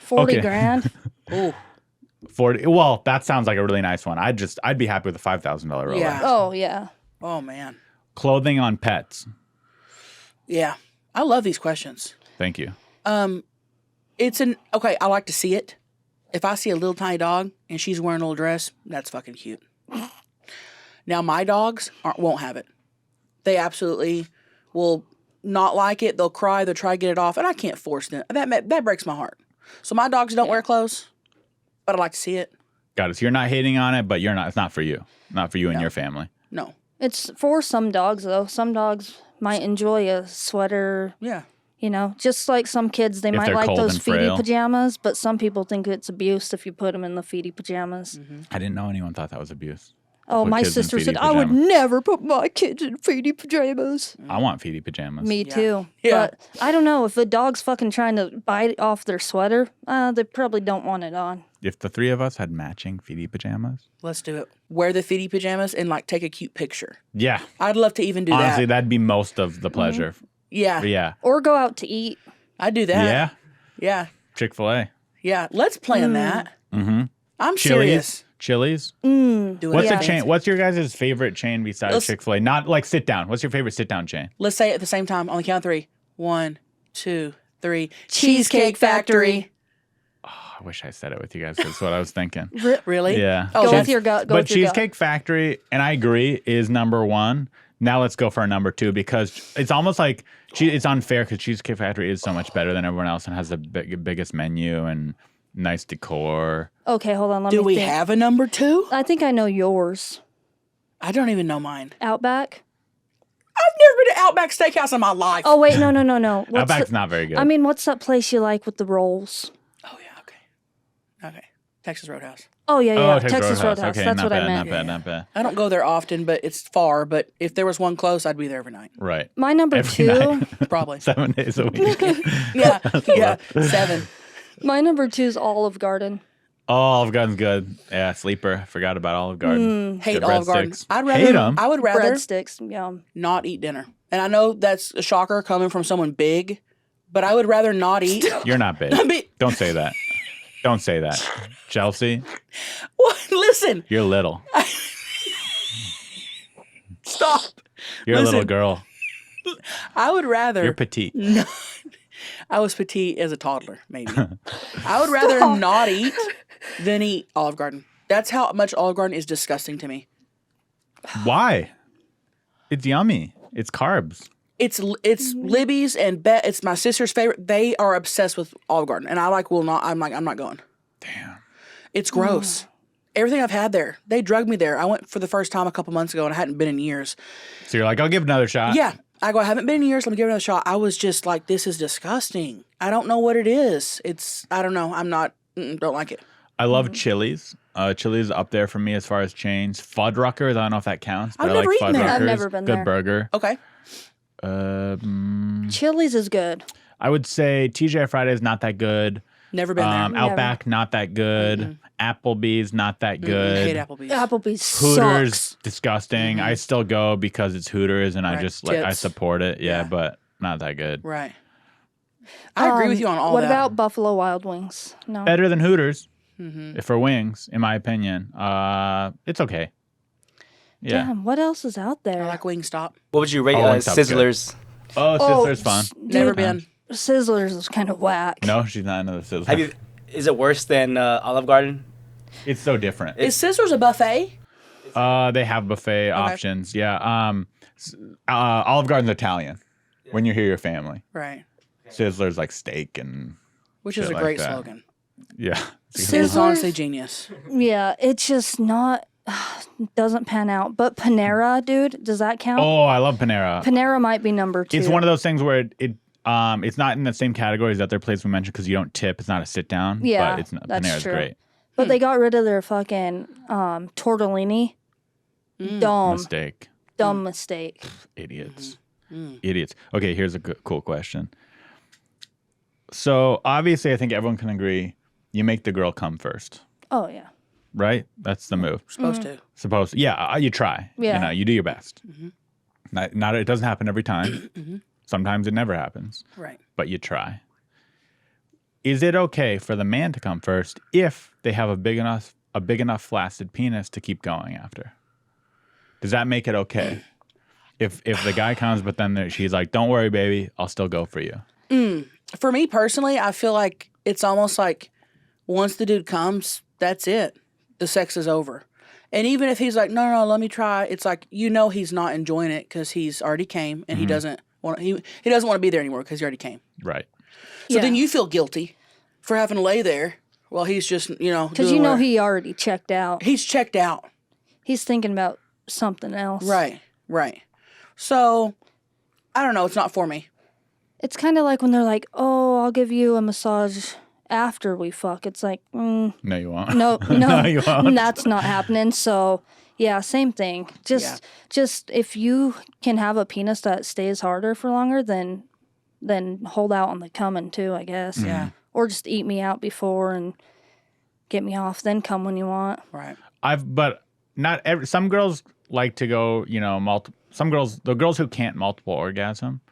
40 Okay. grand. Oh, 40. Well, that sounds like a really nice one. I'd be happy with a $5,000 Rolex. Yeah. Oh yeah. oh man. Clothing on pets. Yeah, I love these questions. Thank you. Okay. I like to see it. If I see a little tiny dog and she's wearing a little dress, that's fucking cute. Now my dogs won't have it. They absolutely will not like it. They'll cry. They'll try to get it off, and I can't force them. That breaks my heart. So my dogs don't wear clothes, but I like to see it. Got it. So you're not hating on it, but it's not for you. Not for you and your family. No. It's for some dogs though. Some dogs might enjoy a sweater. Yeah. You know, just like some kids, they might they're like cold those and feety frail. pajamas, but some people think it's abuse if you put them in the feety pajamas. I didn't know anyone thought that was abuse. Oh, Put my kids in sister feety said, I would pajamas. never put my kids in feety pajamas. I want feety pajamas. Me too. Yeah. But I don't know. If a dog's fucking trying to bite off their sweater, they probably don't want it on. If the three of us had matching feety pajamas. Let's do it. Wear the feety pajamas and like take a cute picture. Yeah. I'd love to even do Honestly, that. that'd be most of the pleasure. Yeah. Yeah. Or go out to eat. I'd do that. Yeah. Yeah. Chick-fil-A. Yeah. Let's plan that. Mm-hmm. I'm serious. Chili's. Do it What's fancy. a chain? What's your guys' favorite chain besides Let's- Chick-fil-A? Not like sit down. What's your favorite sit down chain? Let's say it at the same time on the count of 3. 1, 2, 3. Cheesecake Factory. I wish I said it with you guys. That's what I was thinking. Really? Yeah. Oh, Go that's- with your gut. Go But with your gut. Cheesecake Factory, and I agree, is number one. Now let's go for a number 2 because it's almost like it's unfair because Cheesecake Factory is so much better than everyone else and has the biggest menu and nice decor. Okay, hold on. Let Do me we think. have a number 2? I think I know yours. I don't even know mine. Outback? I've never been to Outback Steakhouse in my life. Oh, wait. No. What's Outback's the- not very good. I mean, what's that place you like with the rolls? Oh, yeah. Okay. Okay. Texas Roadhouse. Oh, yeah. Texas Texas Roadhouse. Okay, That's not what bad, I meant. Not bad. I don't go there often, but it's far. But if there was one close, I'd be there every night. Right. My number Every 2. night. Probably. 7 days a week. Yeah. Yeah. 7. My number 2 is Olive Garden. Oh, Olive Garden's good. Yeah, sleeper. Forgot about Olive Garden. Hate Good Olive Garden. breadsticks. I'd rather. Hate 'em. I would rather Breadsticks. Yum. not eat dinner. And I know that's a shocker coming from someone big, but I would rather not eat. You're not big. mean- Don't say that. Don't say that. Chelsea, What? Listen. you're little. Stop. You're a little Listen. girl. I would rather. You're petite. I was petite as a toddler, maybe. I would rather not eat than eat Olive Garden. That's how much Olive Garden is disgusting to me. Why? It's yummy. It's carbs. It's Libby's and it's my sister's favorite. They are obsessed with Olive Garden, and I'm not going. Damn. It's gross. Everything I've had there, they drugged me there. I went for the first time a couple months ago, and I hadn't been in years. So you're like, I'll give it another shot. Yeah, I haven't been in years. Let me give it another shot. I was just like, this is disgusting. I don't know what it is. I don't know. I'm not. Don't like it. I love Chili's. Chili's up there for me as far as chains. Fuddruckers, I don't know if that counts, but I've I like never eaten there. I've Fuddruckers. never been Good there. burger. Okay. Chili's is good. I would say TGI Fridays not that good. Never been there. Outback not that good. Applebee's not that good. Hate Applebee's. Applebee's Hooters sucks. disgusting. I still go because it's Hooters and I Right. just like I Chips. support it. Yeah, Yeah. but not that good. Right. I agree with you on all What that. about Buffalo Wild Wings? No. Better than Hooters for wings, in my opinion. It's okay. Yeah. Damn, what else is out there? I like Wingstop. What would you rate Wingstop's good. Sizzlers? Oh, Sizzler's fun. Never been. Sizzlers is kind of whack. No, she's not into the Sizzler. Have you? Is it worse than Olive Garden? It's so different. Is Sizzlers a buffet? They have buffet options. Yeah. Olive Garden's Italian. When you hear your family. Right. Sizzler's like steak and Which is shit a like great that. slogan. yeah. It's honestly genius. Yeah, it's just not doesn't pan out. But Panera, dude, does that count? Oh, I love Panera. Panera might be number 2. It's one of those things where it's not in the same category as the other place we mentioned because you don't tip. It's not a sit down. Yeah, but it's not, that's Panera's true. great. But they got rid of their fucking tortellini. Dumb mistake. Idiots. Idiots. Okay, here's a cool question. So obviously, I think everyone can agree you make the girl come first, Oh yeah. right? That's the move. Supposed to. Supposed. Yeah, you try. Yeah. You know, you do your best. Not it doesn't happen every time. Sometimes it never happens. Right. But you try. Is it okay for the man to come first if they have a big enough flaccid penis to keep going after? Does that make it okay? If the guy comes, but then she's like, "Don't worry, baby, I'll still go for you." For me personally, I feel like it's almost like once the dude comes, that's it. The sex is over. And even if he's like, no, let me try, it's like, he's not enjoying it because he's already came and he doesn't want to be there anymore because he already came. Right. So then you feel guilty for having to lay there while he's just, Because doing he already checked out. he's checked out. He's thinking about something else. Right. So, I don't know. It's not for me. It's kind of like when they're like, "Oh, I'll give you a massage after we fuck." It's like, No, you won't. no, No, you won't. that's not happening. So, yeah, same thing. Just if you can have a penis that stays harder for longer, then hold out on the coming too, I guess. Yeah. Or just eat me out before and get me off, then come when you want. Right. But not every. Some girls like to go. The girls who can't multiple orgasm.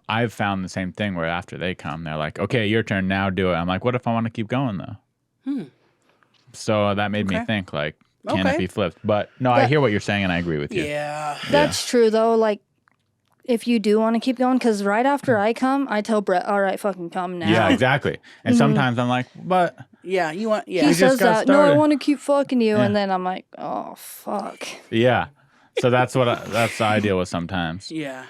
I've found the same thing where after they come, they're like, "Okay, your turn now. Do it." I'm like, "What if I want to keep going though?" So that made me think like, can it be flipped? But no, I hear what you're saying and I agree with you. Yeah. That's true though. Like, if you do want to keep going, because right after I come, I tell Brett, "All right, fucking come now." Yeah, exactly. And sometimes I'm like, "But." Yeah. You want, He yeah. says got that. No, I started. want to keep fucking you, and then I'm like, "Oh fuck." Yeah. So that's that's the I deal with sometimes. Yeah.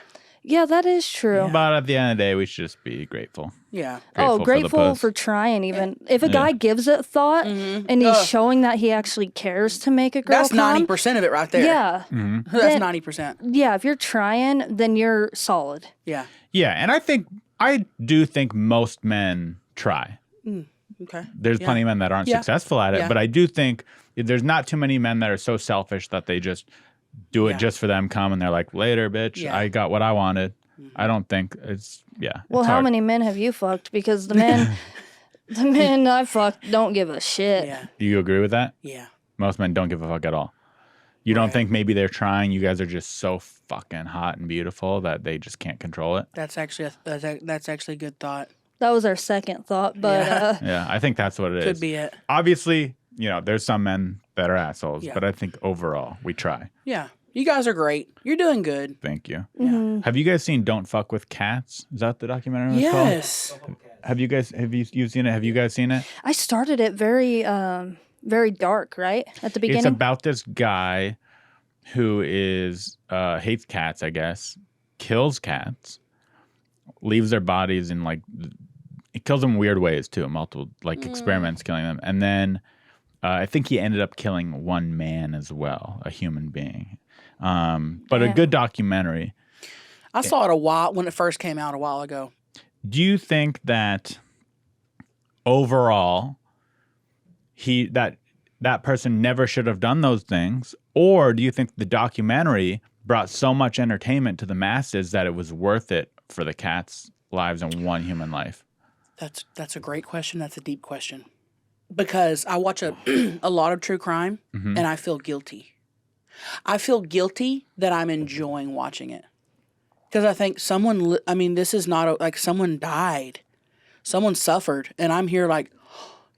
Yeah, that is true. But at the end of the day, we should just be grateful. Yeah. Grateful for for trying. Even if a guy gives it thought and he's showing that he actually cares to make a girl That's come, 90% of it right there. yeah, That's 90%. yeah. If you're trying, then you're solid. Yeah. Yeah, and I do think most men try. Okay. There's plenty of men that aren't Yeah. successful at it, Yeah. but I do think there's not too many men that are so selfish that they just do it just for them, come, and they're like, later, bitch, Yeah. I got what I wanted. I don't think it's, Well, it's how hard. many men have you fucked? Because the men I fucked don't give a shit. Yeah. Do you agree with that? Yeah. Most men don't give a fuck at all. You don't think maybe they're trying, you guys are just so fucking hot and beautiful that they just can't control it? That's actually a good thought. That was our second thought, but Yeah, I think that's what it is. Could be it. Obviously, there's some men that are assholes, Yeah. but I think overall we try. Yeah. You guys are great. You're doing good. Thank you. Mm-hmm. Have you guys seen Don't Fuck with Cats? Is that the documentary was called? Yes. Have you seen it? Have you guys seen it? I started it very very dark, right? At the beginning. It's about this guy who is hates cats, I guess, kills cats, leaves their bodies in he kills them in weird ways too, multiple experiments killing them, and then I think he ended up killing one man as well, a human being. But a good documentary. I saw it when it first came out a while ago. Do you think that overall that that person never should have done those things? Or do you think the documentary brought so much entertainment to the masses that it was worth it for the cats' lives and one human life? That's a great question. That's a deep question. Because I watch a lot of true crime and I feel guilty. I feel guilty that I'm enjoying watching it. Because I think this is not like someone died. Someone suffered. And I'm here like,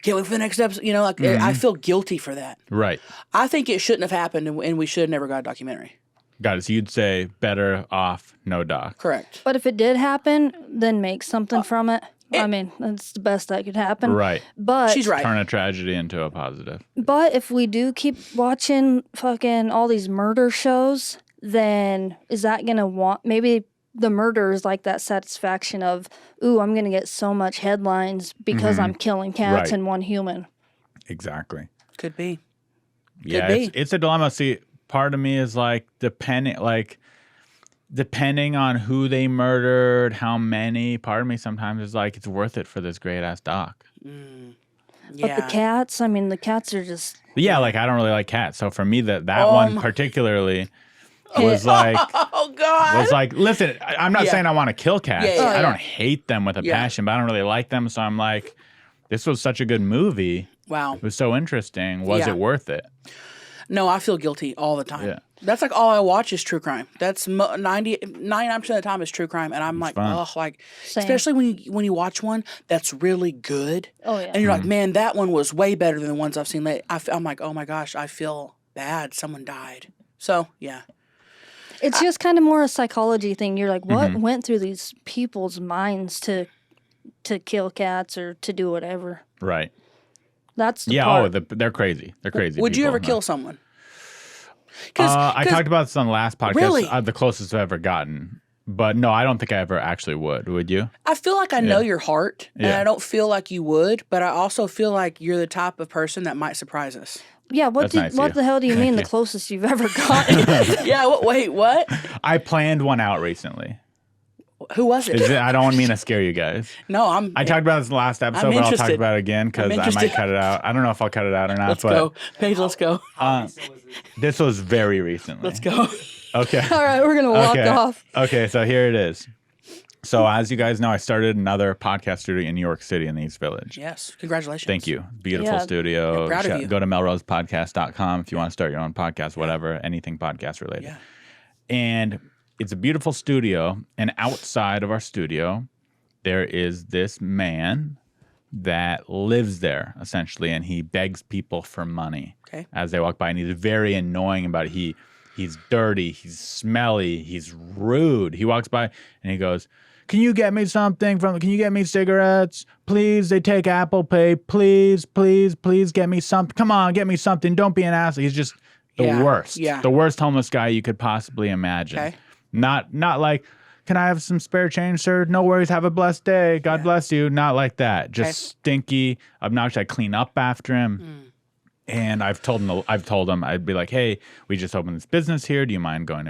can't wait for the next episode. I feel guilty for that. Right. I think it shouldn't have happened and we should have never got a documentary. Got it. So you'd say better off no doc. Correct. But if it did happen, then make something from it. I mean, that's the best that could happen. Right. But she's right. Turn a tragedy into a positive. But if we do keep watching fucking all these murder shows, then is that going to maybe the murder is like that satisfaction of, ooh, I'm going to get so much headlines because I'm killing cats and one human. Exactly. Could be. Yeah, it's a dilemma. See, part of me is like depending on who they murdered, how many. Part of me sometimes is like, it's worth it for this great ass doc. But the cats, the cats are just. Yeah, like I don't really like cats, so for me that one particularly was like, oh God, was like, listen, I'm not saying I want to kill cats. I don't hate them with a passion, but I don't really like them. So I'm like, this was such a good movie. Wow, it was so interesting. Was it worth it? No, I feel guilty all the time. Yeah. That's like all I watch is true crime. That's 99% of the time is true crime, and I'm like, Same. especially when you watch one that's really good. Oh yeah, and you're like, man, that one was way better than the ones I've seen lately. I'm like, oh my gosh, I feel bad. Someone died. So yeah, it's just kind of more a psychology thing. You're like, what went through these people's minds to kill cats or to do whatever? Right. That's the part. They're crazy. They're crazy. Would you people, ever kill someone? I talked about this on the last podcast. Really? The closest I've ever gotten. But no, I don't think I ever actually would. Would you? I feel like I know your heart, and I don't feel like you would, but I also feel like you're the type of person that might surprise us. Yeah, what the hell do you mean the closest you've ever gotten? Yeah, wait, what? I planned one out recently. Who was it? I don't mean to scare you guys. No, I talked about this in the last episode, but I'll talk about it again because I might cut it out. I don't know if I'll cut it out or not. Let's go. Paige, let's go. This was very recently. Let's go. Okay. All right, we're going to walk off. Okay, so here it is. So as you guys know, I started another podcast studio in New York City in the East Village. Yes. Congratulations. Thank you. Beautiful studio. Proud of you. Go to melrosepodcast.com if you want to start your own podcast, whatever, anything podcast related. Yeah. And it's a beautiful studio. And outside of our studio, there is this man that lives there, essentially, and he begs people for money as they walk by. And he's very annoying about it. He's dirty, he's smelly, he's rude. He walks by and he goes, can you get me something can you get me cigarettes? Please, they take Apple Pay. Please, please, please get me something. Come on, get me something. Don't be an asshole. He's just the worst. Yeah. The worst homeless guy you could possibly imagine. Okay. Not like, can I have some spare change, sir? No worries. Have a blessed day. God bless you. Not like that. Just stinky, obnoxious. I clean up after him. And I've told him, I'd be like, hey, we just opened this business here. Do you mind going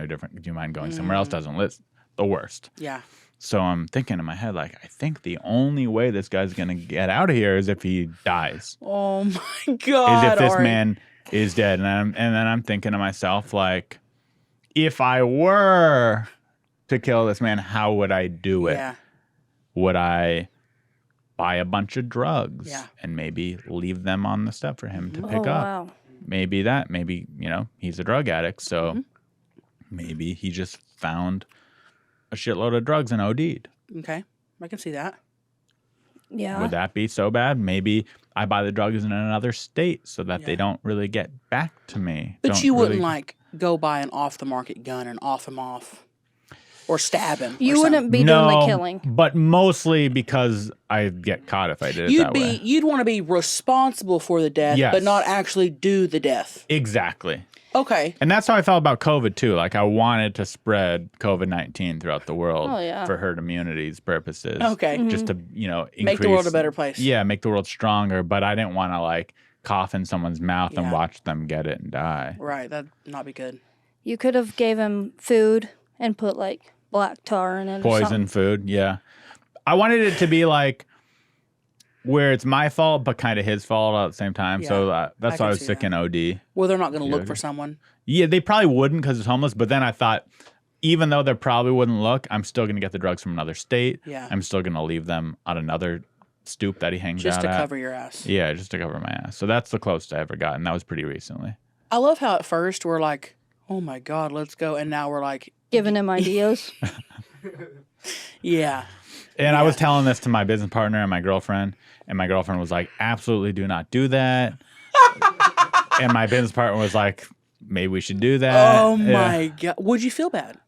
somewhere else? Doesn't list. The worst. Yeah. So I'm thinking in my head, like, I think the only way this guy's going to get out of here is if he dies. Oh my God. Is if this man is dead. And then I'm thinking to myself, like, if I were to kill this man, how would I do it? Yeah. Would I buy a bunch of drugs and maybe leave them on the step for him to pick up? Wow. Maybe he's a drug addict, so maybe he just found a shitload of drugs and OD'd. Okay, I can see that. Yeah. Would that be so bad? Maybe I buy the drugs in another state so that they don't really get back to me. But you wouldn't like go buy an off-the-market gun and off him off. Or stab him. You wouldn't be doing the killing. But mostly because I'd get caught if I did it that way. You'd want to be responsible for the death, but not actually do the death. Exactly. Okay. And that's how I felt about COVID too. Like I wanted to spread COVID-19 throughout the world for herd immunity's purposes. Okay. Just to, increase, make the world a better place. Yeah, make the world stronger. But I didn't want to like cough in someone's mouth and watch them get it and die. Right. That'd not be good. You could have gave him food and put like black tar in it. Poison food, yeah. I wanted it to be like where it's my fault, but kind of his fault at the same time. Yeah, So that's I why I can was see sick that. in OD. Well, they're not going to look for someone. Yeah, they probably wouldn't because it's homeless. But then I thought, even though they probably wouldn't look, I'm still going to get the drugs from another state. Yeah. I'm still going to leave them on another stoop that he hangs Just out to at. cover your ass. Yeah, just to cover my ass. So that's the closest I ever got, and that was pretty recently. I love how at first we're like, oh my God, let's go. And now we're like, Giving him ideas. yeah. And I was telling this to my business partner and my girlfriend was like, absolutely do not do that. And my business partner was like, maybe we should do that. Oh Yeah. my God. Would you feel bad?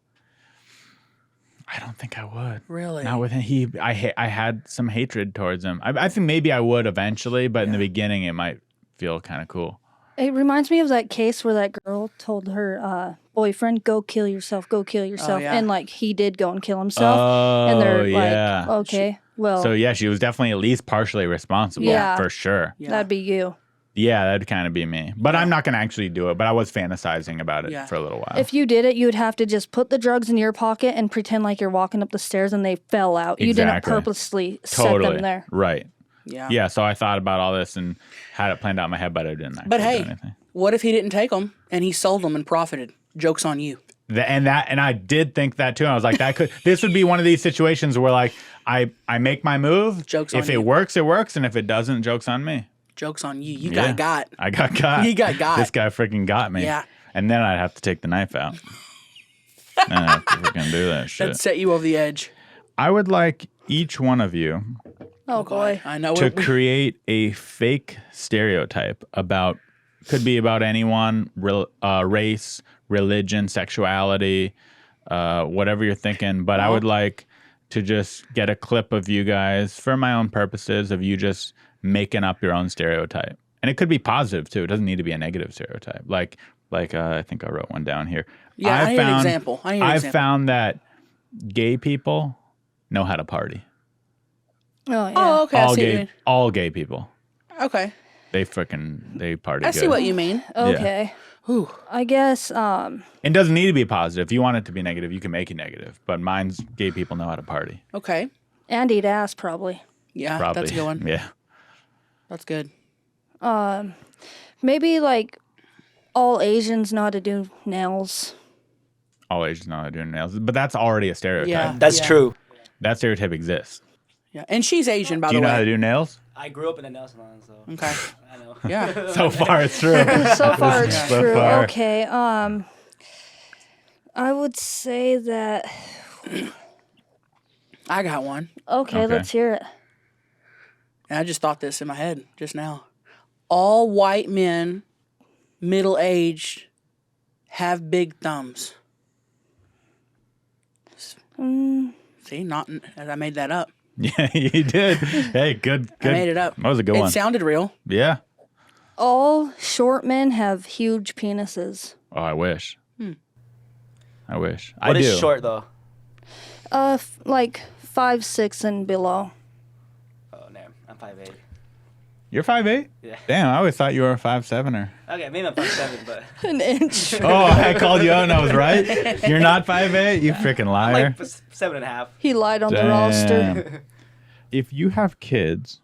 I don't think I would. Really? Not with him. I had some hatred towards him. I think maybe I would eventually, but in the beginning it might feel kind of cool. It reminds me of that case where that girl told her boyfriend, go kill yourself. yeah. And like he did go and kill himself. Oh, and they're yeah. like, okay, well, So yeah, she was definitely at least partially responsible Yeah. for sure. Yeah. that'd be you. Yeah, that'd kind of be me. But I'm not going to actually do it. But I was fantasizing about it Yeah. for a little while. If you did it, you would have to just put the drugs in your pocket and pretend like you're walking up the stairs and they fell out. You didn't Exactly. purposely set them there. Right. Yeah. Yeah, so I thought about all this and had it planned out in my head, but I didn't actually But do hey, anything. what if he didn't take them and he sold them and profited? Joke's on you. And I did think that too. I was like, this would be one of these situations where like I make my move. Joke's if on it you. works, it works, and if it doesn't, joke's on me. Joke's on you. You Yeah. got. I got. You got. This guy freaking got me. Yeah. And then I'd have to take the knife out. And I'd have to freaking do that shit. That set you over the edge. I would like each one of you Oh, boy. I know to it. create a fake stereotype could be about anyone, race, religion, sexuality, whatever you're thinking. But I would like to just get a clip of you guys for my own purposes of you just making up your own stereotype. And it could be positive too. It doesn't need to be a negative stereotype. Like I think I wrote one down here. Yeah, I need an example. I've found that gay people know how to party. Oh, yeah. Oh, okay. I see what you mean. All gay people. Okay. They party I good. see what you mean. Okay. Whew. I guess, It doesn't need to be positive. If you want it to be negative, you can make it negative. But mine's gay people know how to party. Okay. and eat ass probably. Yeah, Probably. that's a good one. Yeah. That's good. Maybe like all Asians know how to do nails. All Asians know how to do nails. But that's already a stereotype. Yeah. That's true. That stereotype exists. Yeah, and she's Asian, by Do the you know way. how to do nails? I grew up in a nail salon, so Okay. I know. Yeah. So far, it's true. So far it's So true. far. Okay. I would say that. I got one. Okay, Okay. let's hear it. And I just thought this in my head just now. All white men, middle-aged, have big thumbs. See, not I made that up. Yeah, you did. Hey, good. I made it up. That was a good It one. sounded real. Yeah. All short men have huge penises. Oh, I wish. I wish. What I is do. short though? Like 5'6" and below. Oh, no, I'm 5'8". You're 5'8"? Yeah. Damn, I always thought you were a 5'7"er. Okay, maybe I'm 5'7", but An inch. Oh, I called you out and I was right. You're not 5'8"? You freaking liar. like 7.5. He lied on the roster. Damn. If you have kids,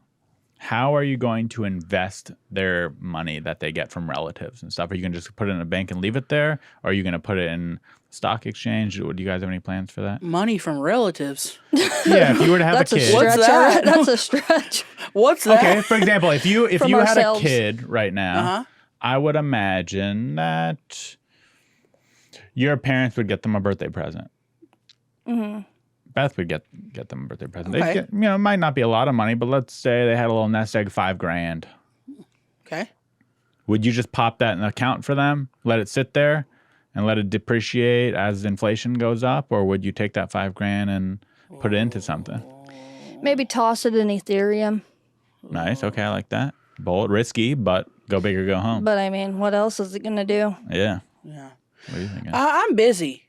how are you going to invest their money that they get from relatives and stuff? Are you going to just put it in a bank and leave it there? Or are you going to put it in stock exchange? Do you guys have any plans for that? Money from relatives. Yeah, if you were to have That's a a kid. stretch. What's that? That's a stretch. What's that? Okay, for example, if you From had ourselves. a kid right now, Uh-huh. I would imagine that your parents would get them a birthday present. Mm-hmm. Beth would get them a birthday present. Okay. They'd get, it might not be a lot of money, but let's say they had a little nest egg, $5,000. Okay. Would you just pop that in an account for them, let it sit there, and let it depreciate as inflation goes up, or would you take that $5,000 and put it into something? Maybe toss it in Ethereum. Nice. Okay, I like that. Bold, risky, but go big or go home. But I mean, what else is it gonna do? Yeah. Yeah. What are you thinking? I'm busy.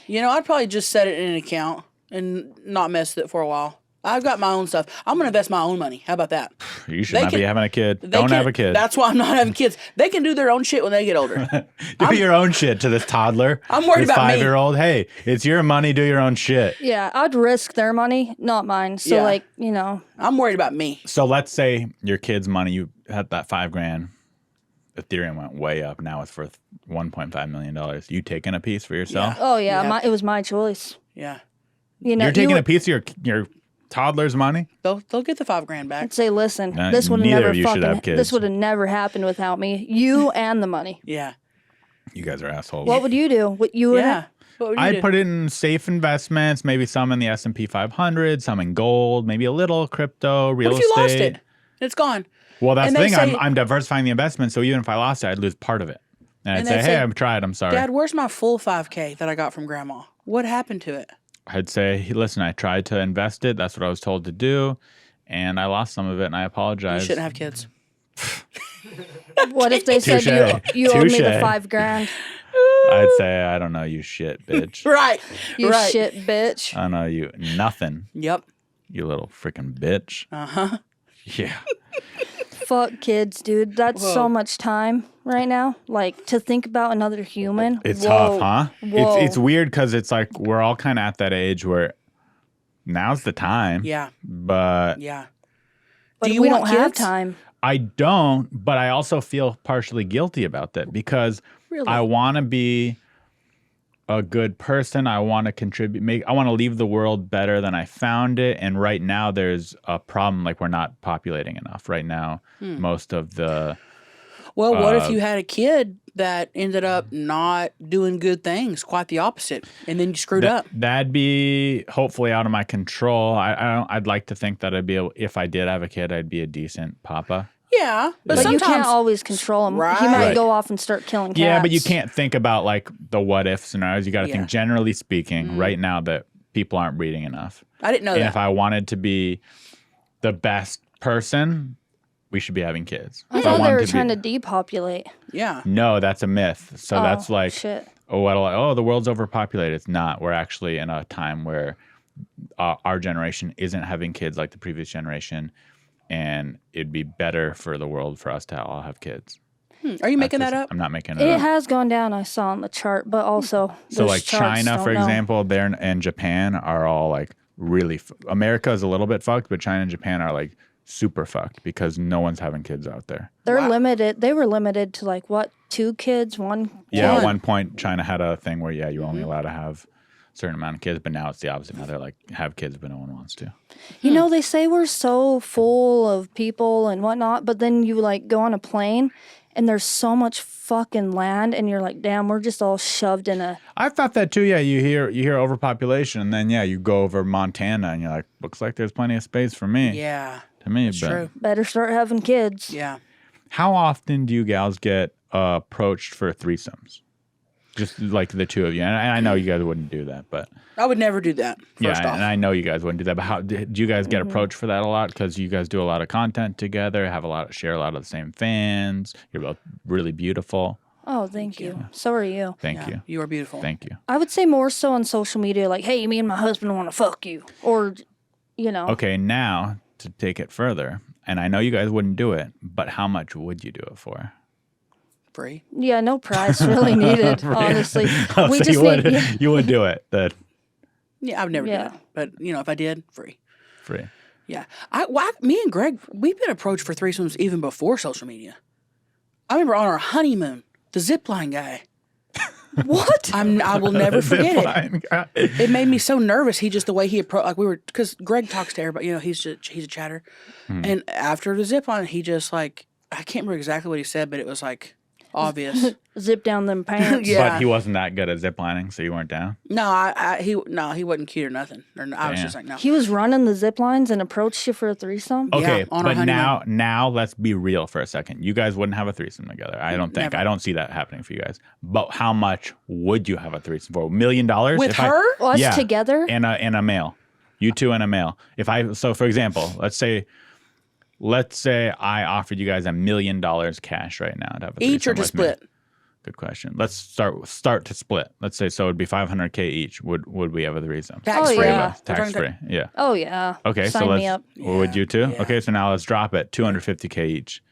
I'd probably just set it in an account and not mess with it for a while. I've got my own stuff. I'm going to invest my own money. How about that? You should not be having a kid. Don't have a kid. That's why I'm not having kids. They can do their own shit when they get older. Do your own shit to this toddler. I'm worried this about me. 5-year-old. Hey, it's your money. Do your own shit. Yeah, I'd risk their money, not mine. So, Yeah. like, you know. I'm worried about me. So let's say your kid's money, you had that $5,000. Ethereum went way up. Now it's worth $1.5 million. You taking a piece for yourself? Oh, yeah, Yeah. it was my choice. Yeah. You know, You're taking a piece of your toddler's money? They'll get the $5,000 back. I'd say, listen, No, this would have neither never of you should have kids. This would have never happened without me. You and the money. Yeah. You guys are assholes. What would you do? What you would? Yeah. What would you I'd do? put it in safe investments, maybe some in the S&P 500, some in gold, maybe a little crypto, real What if you estate. lost it? It's gone. Well, that's And the they thing. say- I'm diversifying the investment, so even if I lost it, I'd lose part of it. And I'd And say, they'd hey, say, I've tried. I'm sorry. Dad, where's my full 5K that I got from Grandma? What happened to it? I'd say, hey, listen, I tried to invest it. That's what I was told to do. And I lost some of it, and I You apologize. shouldn't have kids. What if they said you owed me the Touche. $5,000? I'd say, I don't know you shit, bitch. Right. You right. shit bitch. I don't know you nothing, Yep. you little freaking bitch. Uh-huh. Yeah. Fuck kids, dude. That's Whoa. so much time right now. Like, to think about another human. It's Whoa. tough, huh? Whoa. It's weird because it's like we're all kind of at that age where now's the time. Yeah. But Yeah. But Do you we want don't have kids? time. I don't, but I also feel partially guilty about that because Really? I want to be a good person. I want to contribute. I want to leave the world better than I found it. And right now, there's a problem. Like we're not populating enough right now. Most of the Well, what if you had a kid that ended up not doing good things, quite the opposite, and then you screwed up? that'd be hopefully out of my control. I'd like to think that I'd be able, if I did have a kid, I'd be a decent papa. Yeah, but But you sometimes can't always control him. He Right. might Right. go off and start killing cats. Yeah, but you can't think about like the what if scenarios. You got to Yeah. think generally speaking. Right now, that people aren't breeding enough. I didn't know And that. if I wanted to be the best person, we should be having kids. I If thought they wanted were to be- trying to depopulate. Yeah. No, that's a myth. So Oh, that's like, shit. the world's overpopulated. It's not. We're actually in a time where our generation isn't having kids like the previous generation, and it'd be better for the world for us to all have kids. Are you making That's that just- up? I'm not making it It up. has gone down, I saw on the chart, but also So those like charts China, don't for know. example, and Japan are all like really. America is a little bit fucked, but China and Japan are like super fucked because no one's having kids out there. They're Wow. limited. They were limited to like what, 2 kids, 1. Yeah, One. at one point China had a thing where you're only allowed to have a certain amount of kids, but now it's the opposite. Now they're like have kids, but no one wants to. You know, they say we're so full of people and whatnot, but then you like go on a plane and there's so much fucking land, and you're like, damn, we're just all shoved in a. I thought that too. Yeah, you hear overpopulation, and then you go over Montana, and you're like, looks like there's plenty of space for me. Yeah. to me. It's But true. Better start having kids. Yeah. how often do you gals get approached for threesomes? Just like the two of you, and I know you guys wouldn't do that, but I would never do that. First yeah, off. and I know you guys wouldn't do that. But how do you guys get approached for that a lot? Because you guys do a lot of content together, share a lot of the same fans. You're both really beautiful. Oh, thank you. So are you. Thank Yeah, you. You are beautiful. Thank you. I would say more so on social media, like, hey, me and my husband want to fuck you. Or, you know. Okay, now to take it further, and I know you guys wouldn't do it, but how much would you do it for? Free. Yeah, no price really needed, honestly. Oh, We so just you would, need. Yeah. you would do it. That Yeah, I would never do Yeah. it. But, if I did, free. free. Yeah. Me and Greg, we've been approached for threesomes even before social media. I remember on our honeymoon, the zipline guy. What? I will never forget it. Fine. It made me so nervous. The way he approached, because Greg talks to everybody, he's a chatter. And after the zipline, he just I can't remember exactly what he said, but it was obvious. Zip down them pants. Yeah. But he wasn't that good at ziplining, so you weren't down. No, he wasn't cute or nothing. I was Damn. just like, no. He was running the zip lines and approached you for a threesome? Okay, on our but honeymoon. now let's be real for a second. You guys wouldn't have a threesome together. I don't think. Never. I don't see that happening for you guys. But how much would you have a threesome for? $1 million With her? Us together? and a male, you two and a male. So for example, let's say I offered you guys $1 million cash right now to have a Each or threesome to with me. split? Good question. Let's start to split. Let's say so it'd be $500K each. Would we have a threesome? Tax Oh, free. yeah. Tax free. Yeah. Oh yeah. Okay, Sign so me up. would you too? Yeah. Okay, so now let's drop it. $250K each.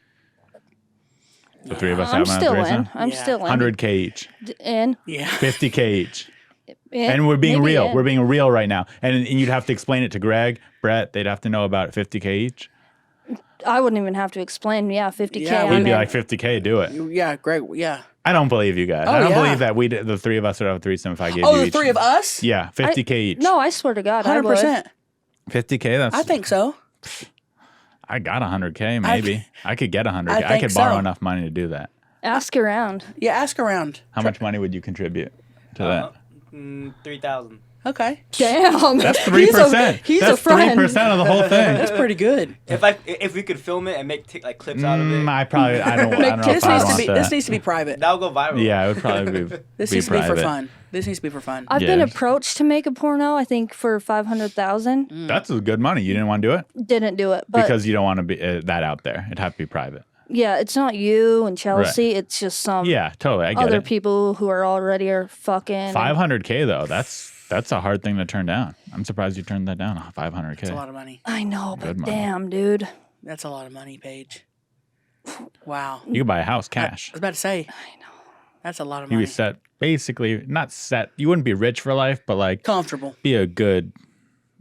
The three of us I'm having a still threesome. in. I'm Yeah. still in. 100K each. In. Yeah. 50K each. In. And we're being Maybe real. in. We're being real right now. And you'd have to explain it to Greg, Brett. They'd have to know about 50K each. I wouldn't even have to explain. Yeah, 50K. Yeah, I'm We'd be in. like 50K. Do it. Yeah, great. Yeah. I don't believe you guys. Oh, I don't yeah. believe that the three of us would have a threesome if I gave Oh, you the each. three of us? Yeah, 50K each. No, I swear to God, I would. 100%. 50K. That's. I think so. I got 100K. Maybe I could get 100K. I I think could borrow so. enough money to do that. Ask around. Yeah, ask around. How much money would you contribute to that? 3,000. Okay. Damn. That's 3%. He's That's a friend. 3% of the whole thing. That's pretty good. If we could film it and make like clips out of it, I don't know This if I needs to want be that. this needs to be private. that'll go viral. Yeah, it would probably be. This be needs to be for private. fun. This needs to be for fun. I've been Yeah. approached to make a porno. I think for 500,000. That's good money. You didn't want to do it Didn't do it, but because you don't want to be that out there. It'd have to be private. yeah, it's not you and Chelsea. It's just some Yeah, totally. I get other it. people who are already fucking. 500K though. That's a hard thing to turn down. I'm surprised you turned that down. 500K. That's a lot of money. I know, but Good money. damn, dude. That's a lot of money, Paige. Wow. You could buy a house cash. I was about to say. I know. That's a lot of You money. be set. Basically, not set. You wouldn't be rich for life, but like Comfortable. be a good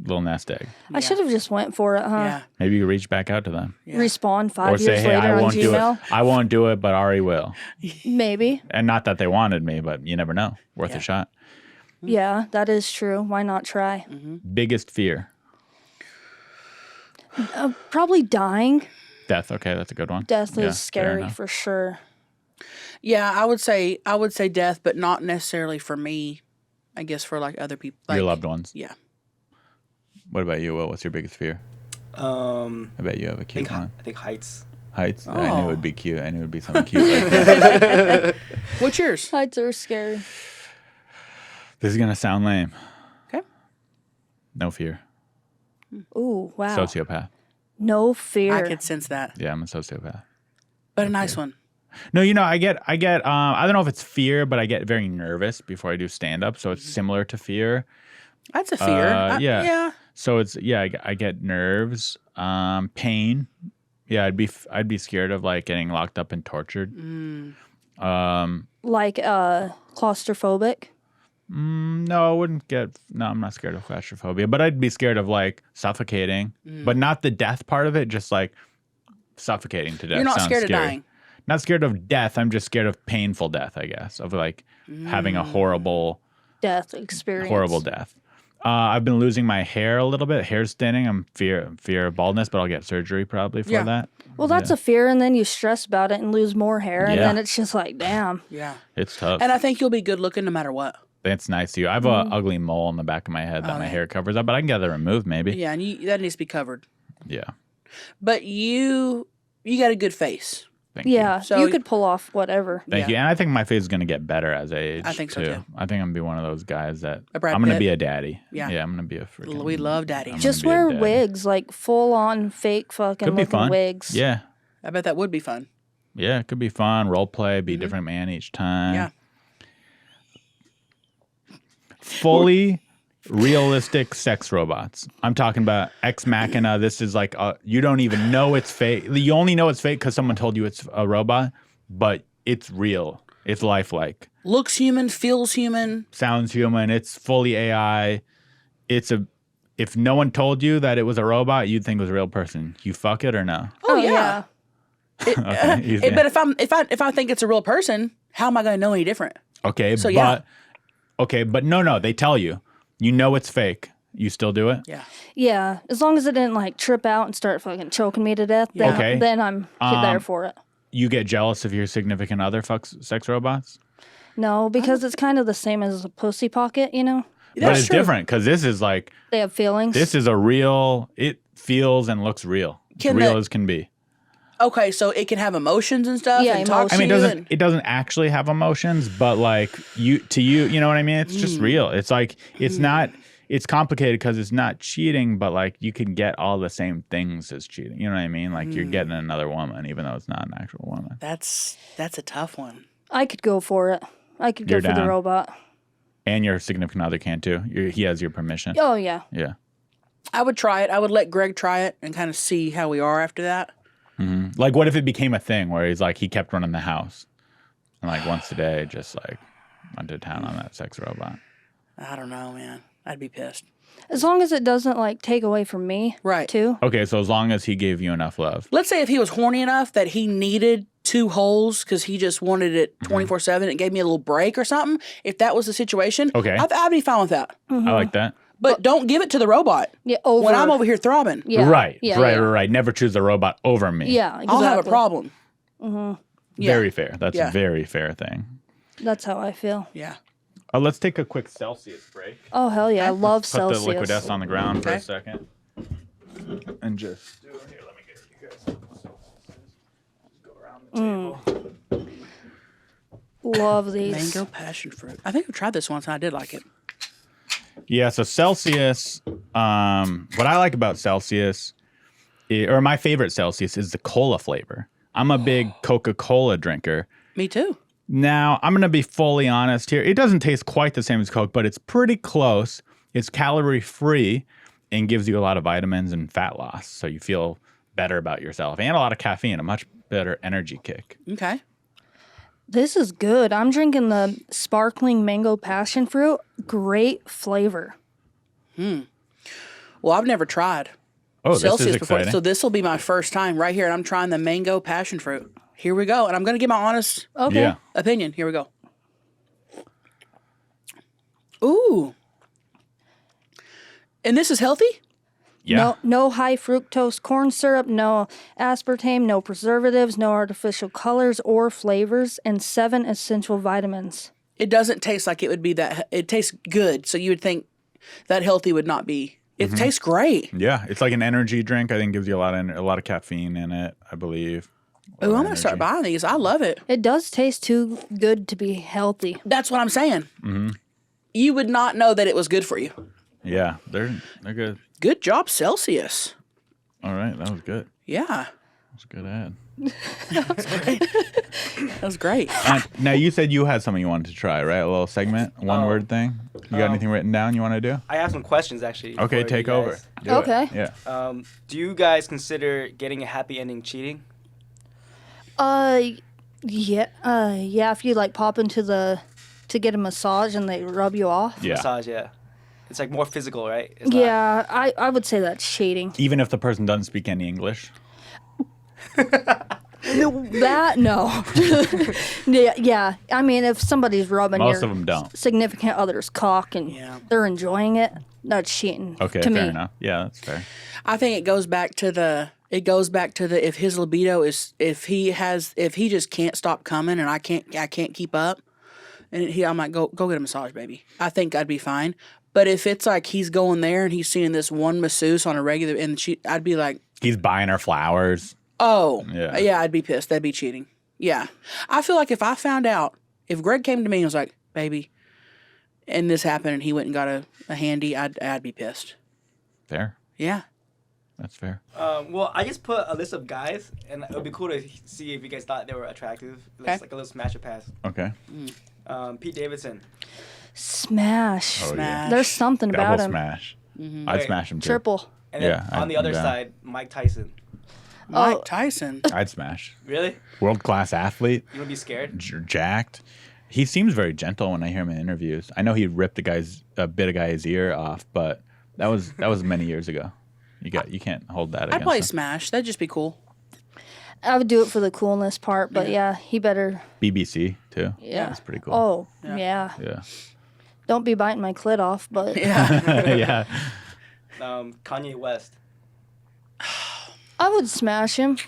little nest egg. I should have just went for it, huh? Yeah. Maybe you reach back out to them. Respawn Or 5 say, years hey, later I on won't do Gmail. it. I won't do it, but Ari will. Maybe. And not that they wanted me, but you never know. Worth a shot. Yeah, that is true. Why not try? Biggest fear? Probably dying. Death. Okay, that's a good one. Death Yeah, is fair scary enough. for sure. Yeah, I would say death, but not necessarily for me. I guess for like other people. Like, Your loved ones. Yeah. What about you, Will? What's your biggest fear? I bet you have a cute one. I think heights. Heights. I knew it Oh. would be cute. I knew it would be something cute like that. What's yours? Heights are scary. This is gonna sound lame. Okay. No fear. Ooh, wow. Sociopath. No fear. I could sense that. Yeah, I'm a sociopath. But a nice one. No, you know, I get. I don't know if it's fear, but I get very nervous before I do stand up. So it's similar to fear. That's a fear. Yeah. Yeah. So it's I get nerves, pain. Yeah, I'd be scared of like getting locked up and tortured. Like claustrophobic. No, I wouldn't get. No, I'm not scared of claustrophobia, but I'd be scared of like suffocating, but not the death part of it. Just like suffocating to death. You're not Sounds scared of scary. dying. Not scared of death. I'm just scared of painful death. I guess of like having a horrible Death experience. horrible death. I've been losing my hair a little bit, hair thinning. I'm fear of baldness, but I'll get surgery probably for Yeah. that. Well, that's a fear, and then you stress about it and lose more hair, and Yeah. then it's just like, damn. Yeah. It's tough. And I think you'll be good looking no matter what. That's nice to you. I have a ugly mole on the back of my head that my hair covers up, but I can get that removed maybe. Yeah, and that needs to be covered. Yeah. But you got a good face. Thank you. Yeah, So- you could pull off whatever. Thank you. And I think my face is going to get better as I age. I think so, too. I think I'm going to be one of those guys that A Brad I'm going to Pitt. be a daddy. Yeah. Yeah, I'm going to be a freaking. We love daddy. I'm Just gonna be a wear daddy. wigs, like full on fake fucking Could be looking fun. wigs. Yeah. I bet that would be fun. Yeah, it could be fun. Role play, be a different man each time. Yeah. Fully realistic sex robots. I'm talking about Ex Machina. This is like you don't even know it's fake. You only know it's fake because someone told you it's a robot, but it's real. It's lifelike. Looks human, feels human. Sounds human. It's fully AI. If no one told you that it was a robot, you'd think it was a real person. You fuck it or no? Oh, yeah. Okay, easy. But if I think it's a real person, how am I going to know any different? Okay, So, but yeah. okay, but no, they tell you. You know it's fake. You still do it? Yeah. Yeah, as long as it didn't like trip out and start fucking choking me to death, then, Okay. then I'm there for it. You get jealous if your significant other fucks sex robots? No, because it's kind of the same as a pussy pocket, you know? But it's different because this is like, They have feelings. this is a real, it feels and looks real. Can real the- as can be. Okay, so it can have emotions and stuff Yeah, and talk emotions. to I mean, you. it doesn't actually have emotions, but like you know what I mean? It's just real. It's like, it's not, it's complicated because it's not cheating, but like you can get all the same things as cheating. You know what I mean? Like you're getting another woman, even though it's not an actual woman. That's a tough one. I could go for it. I could go You're for the down. robot. And your significant other can too. He has your permission. Oh, yeah. Yeah. I would try it. I would let Greg try it and kind of see how we are after that. Like, what if it became a thing where he's like, he kept running the house and like once a day just like went to town on that sex robot? I don't know, man. I'd be pissed. As long as it doesn't, like, take away from me, Right. too. Okay, so as long as he gave you enough love. Let's say if he was horny enough that he needed 2 holes because he just wanted it 24/7 and gave me a little break or something, if that was the situation, Okay. I'd be fine with that. I like that. But don't give it to the robot Yeah, over. when I'm over here throbbing. Yeah. Right, Yeah, right, yeah. right. Never choose the robot over me. Yeah, exactly. I'll have a problem. Very fair. That's Yeah. a very fair thing. That's how I feel. Yeah. Let's take a quick Celsius break. Oh, hell yeah. I love Put Celsius. the liquid S on the ground for Okay. a second. And just do it here. Let me get you guys some Celsius. Go around the table. Love these. Mango passion fruit. I think I've tried this once and I did like it. Yeah, so Celsius, what I like about Celsius, or my favorite Celsius, is the cola flavor. I'm a big Coca-Cola drinker. Me too. Now, I'm going to be fully honest here. It doesn't taste quite the same as Coke, but it's pretty close. It's calorie-free and gives you a lot of vitamins and fat loss, so you feel better about yourself. And a lot of caffeine, a much better energy kick. Okay. This is good. I'm drinking the sparkling mango passion fruit. Great flavor. Well, I've never tried Oh, this is Celsius before, exciting. so this will be my first time right here, and I'm trying the mango passion fruit. Here we go, and I'm going to give my honest Okay. Yeah. opinion. Here we go. Ooh. And this is healthy? Yeah. No high fructose corn syrup, no aspartame, no preservatives, no artificial colors or flavors, and 7 essential vitamins. It doesn't taste like it would be that. It tastes good, so you would think that healthy would not be. It tastes great. Yeah, it's like an energy drink. I think gives you a lot of caffeine in it, I believe. Oh, I'm going to start buying these. I love it. It does taste too good to be healthy. That's what I'm saying. You would not know that it was good for you. Yeah, they're good. Good job, Celsius. All right, that was good. Yeah, That's a good ad. that was great. Now you said you had something you wanted to try, right? A little segment, one word thing. You got anything written down you want to do? I have some questions actually. Okay, for take you over. guys. Do it. Okay. Yeah. Do you guys consider getting a happy ending cheating? Yeah, if you like pop into to get a massage and they rub you off. Yeah. Massage, yeah. It's like more physical, right? It's not- Yeah, I would say that's cheating. Even if the person doesn't speak any English. That, no. yeah. I mean, if somebody's rubbing Most your of them don't. significant other's cock and Yeah. they're enjoying it, that's cheating. Okay, to fair me. enough. Yeah, that's fair. I think it goes back to the. If his libido is if he just can't stop coming and I can't keep up, and I'm like go get a massage, baby. I think I'd be fine. But if it's like he's going there and he's seeing this one masseuse on a regular, and I'd be like, He's buying her flowers. oh, Yeah. I'd be pissed. That'd be cheating. Yeah. I feel like if I found out, if Greg came to me and was like, baby, and this happened and he went and got a handy, I'd be pissed. Fair. Yeah. That's fair. Well, I just put a list of guys, and it would be cool to see if you guys thought they were attractive. It's Okay. like a little smash or pass. Okay. Pete Davidson. Smash. Oh, yeah. Smash. There's something Double about him. smash. Mm-hmm. I'd Okay. smash him too. Triple. And then Yeah, on the I'm other down. side, Mike Tyson. Mike Tyson. I'd smash. Really? World class athlete. You would be scared? Jacked. He seems very gentle when I hear him in interviews. I know he ripped a bit of guy's ear off, but that was many years ago. You can't hold that I'd against play him. Smash. That'd just be cool. I would do it for the coolness part, but yeah, he better. BBC too. Yeah. That's pretty cool. Oh, yeah. Yeah. Don't be biting my clit off, but Yeah. Kanye West. I would smash him.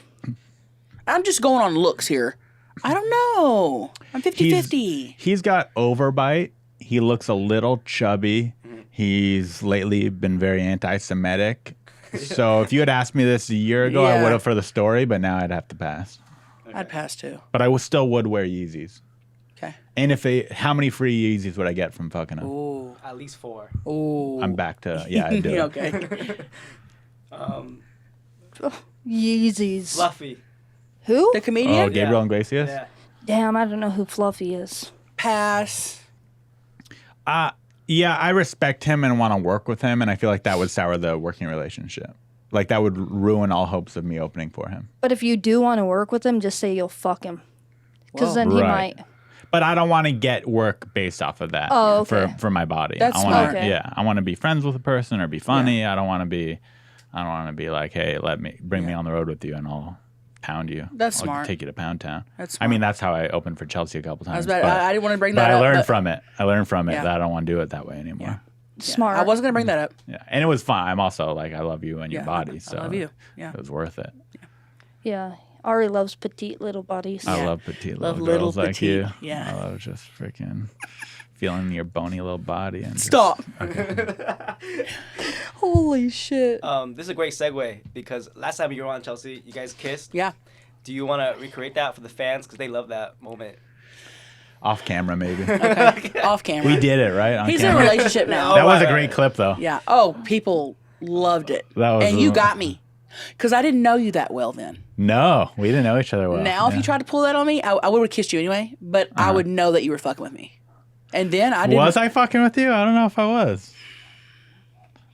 I'm just going on looks here. I don't know. I'm 50-50. He's got overbite. He looks a little chubby. He's lately been very anti-Semitic. So if you had asked me this a year ago, I Yeah. would have for the story, but now I'd have to pass. I'd pass too. But I still would wear Yeezys. Okay. And how many free Yeezys would I get from fucking him? Ooh. At least 4. Ooh. I'm back to I'd do it. Okay. Yeezys. Fluffy. Who? The comedian? Oh, Gabriel Iglesias? Yeah. Damn, I don't know who Fluffy is. Pass. Yeah, I respect him and want to work with him, and I feel like that would sour the working relationship. Like, that would ruin all hopes of me opening for him. But if you do want to work with him, just say you'll fuck him. Because then he Right. might. But I don't want to get work based off of that for my body. That's I wanna, smart. Okay. Yeah, I want to be friends with a person or be funny. I don't want to be like, hey, bring me on the road with you and I'll pound you. That's I'll smart. Take you to Pound Town. That's I mean, smart. that's how I opened for Chelsea a couple times. I didn't want to bring but that I up. learned from it. I learned from it Yeah. that I don't want to do it that way anymore. Smart. I wasn't going to bring that up. Yeah, and it was fun. I'm also like, I love you and your Yeah, body, I so love you. Yeah. it was worth it. Yeah. Ari loves petite little bodies. I Yeah. love petite Love little girls little like you. petite, yeah. I love just freaking feeling your bony little body and Stop. Holy shit. This is a great segue because last time you were on Chelsea, you guys kissed. Yeah. Do you want to recreate that for the fans because they love that moment? off camera maybe. Okay. Off camera. We did it right on He's in a camera. relationship now. That was a great clip though. Yeah. Oh, people loved it. That was and you got me. Because I didn't know you that well then. No, we didn't know each other well. Now, if you tried to pull that on me, I would have kissed you anyway, but I would know that you were fucking with me. And then I didn't. Was I fucking with you? I don't know if I was.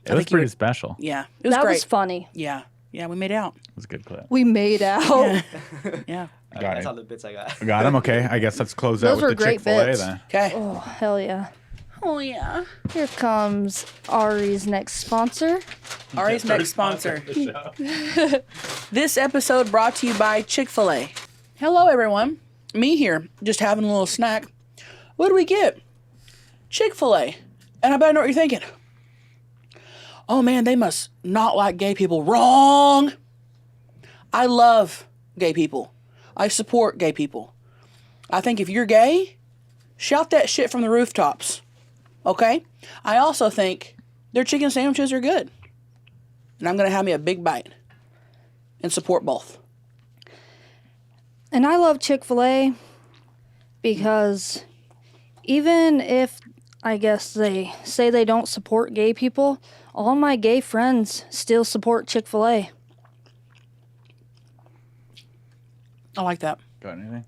It was think you pretty were- special. Yeah. It was That great. was funny. Yeah. Yeah, we made out. It was a good clip. We made out. Yeah. Got That's it. all the bits I got. Got him. Okay, I guess let's close Those out were with the great Chick-fil-A bits. then. Okay. Oh, hell yeah. Oh, yeah. Here comes Ari's next sponsor. Ari's next sponsor. This episode brought to you by Chick-fil-A. Hello, everyone. Me here, just having a little snack. What do we get? Chick-fil-A. And I bet I know what you're thinking. Oh, man, they must not like gay people. Wrong. I love gay people. I support gay people. I think if you're gay, shout that shit from the rooftops. Okay? I also think their chicken sandwiches are good. And I'm going to have me a big bite and support both. And I love Chick-fil-A because even if I guess they say they don't support gay people, all my gay friends still support Chick-fil-A. I like that. Got anything?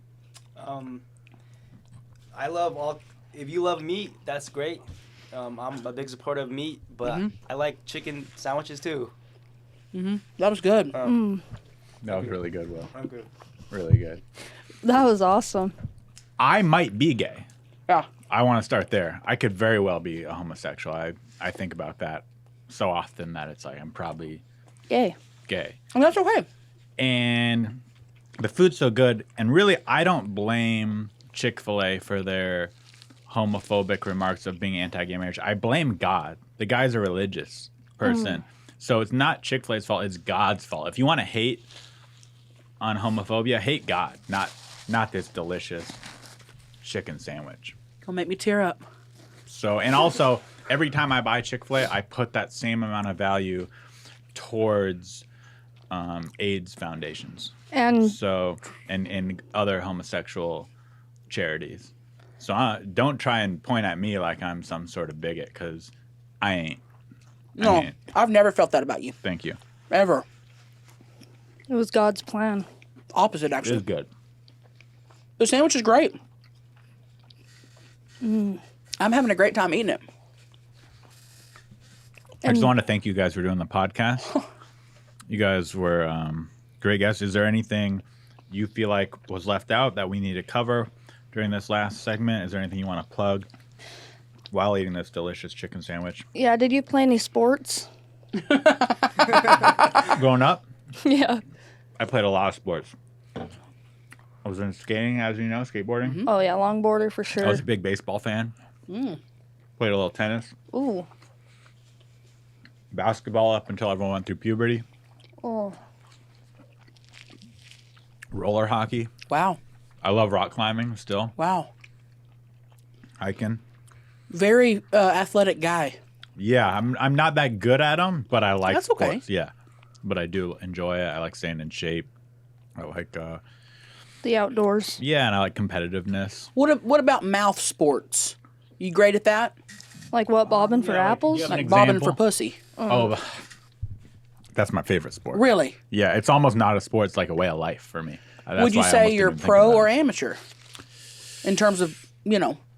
I love all. If you love meat, that's great. I'm a big supporter of meat, but I like chicken sandwiches too. That was good. That was really good, Will. Okay. Really good. That was awesome. I might be gay. Yeah. I want to start there. I could very well be a homosexual. I think about that so often that it's like I'm probably Yay. gay. And that's okay. And the food's so good. And really, I don't blame Chick-fil-A for their homophobic remarks of being anti-gay marriage. I blame God. The guy's a religious person. So it's not Chick-fil-A's fault. It's God's fault. If you want to hate on homophobia, hate God, not this delicious chicken sandwich. Don't make me tear up. So, and also, every time I buy Chick-fil-A, I put that same amount of value towards AIDS foundations. And So, and other homosexual charities. So don't try and point at me like I'm some sort of bigot, because I ain't. No, ain't. I've never felt that about you. Thank you. Ever. it was God's plan. Opposite, It actually. is good. The sandwich is great. I'm having a great time eating it. I just want to thank you guys for doing the podcast. You guys were great guests. Is there anything you feel like was left out that we need to cover during this last segment? Is there anything you want to plug while eating this delicious chicken sandwich? Yeah, did you play any sports? Growing up, Yeah. I played a lot of sports. I was in skating, as you know, skateboarding. Oh, yeah, longboarder for sure. I was a big baseball fan. Played a little tennis. Ooh. Basketball up until everyone went through puberty. Oh. Roller hockey. Wow. I love rock climbing still. Wow. Hiking. Very athletic guy. Yeah, I'm not that good at them, but I like That's okay. sports. Yeah, but I do enjoy it. I like staying in shape. I like The outdoors. yeah, and I like competitiveness. What about mouth sports? You great at that? Like what, bobbing for apples? yeah. An Like bobbing example? for pussy. Oh, that's my favorite sport. Really? Yeah, it's almost not a sport. It's like a way of life for me. That's Would you why I say almost you're didn't think pro about or it. amateur? in terms of,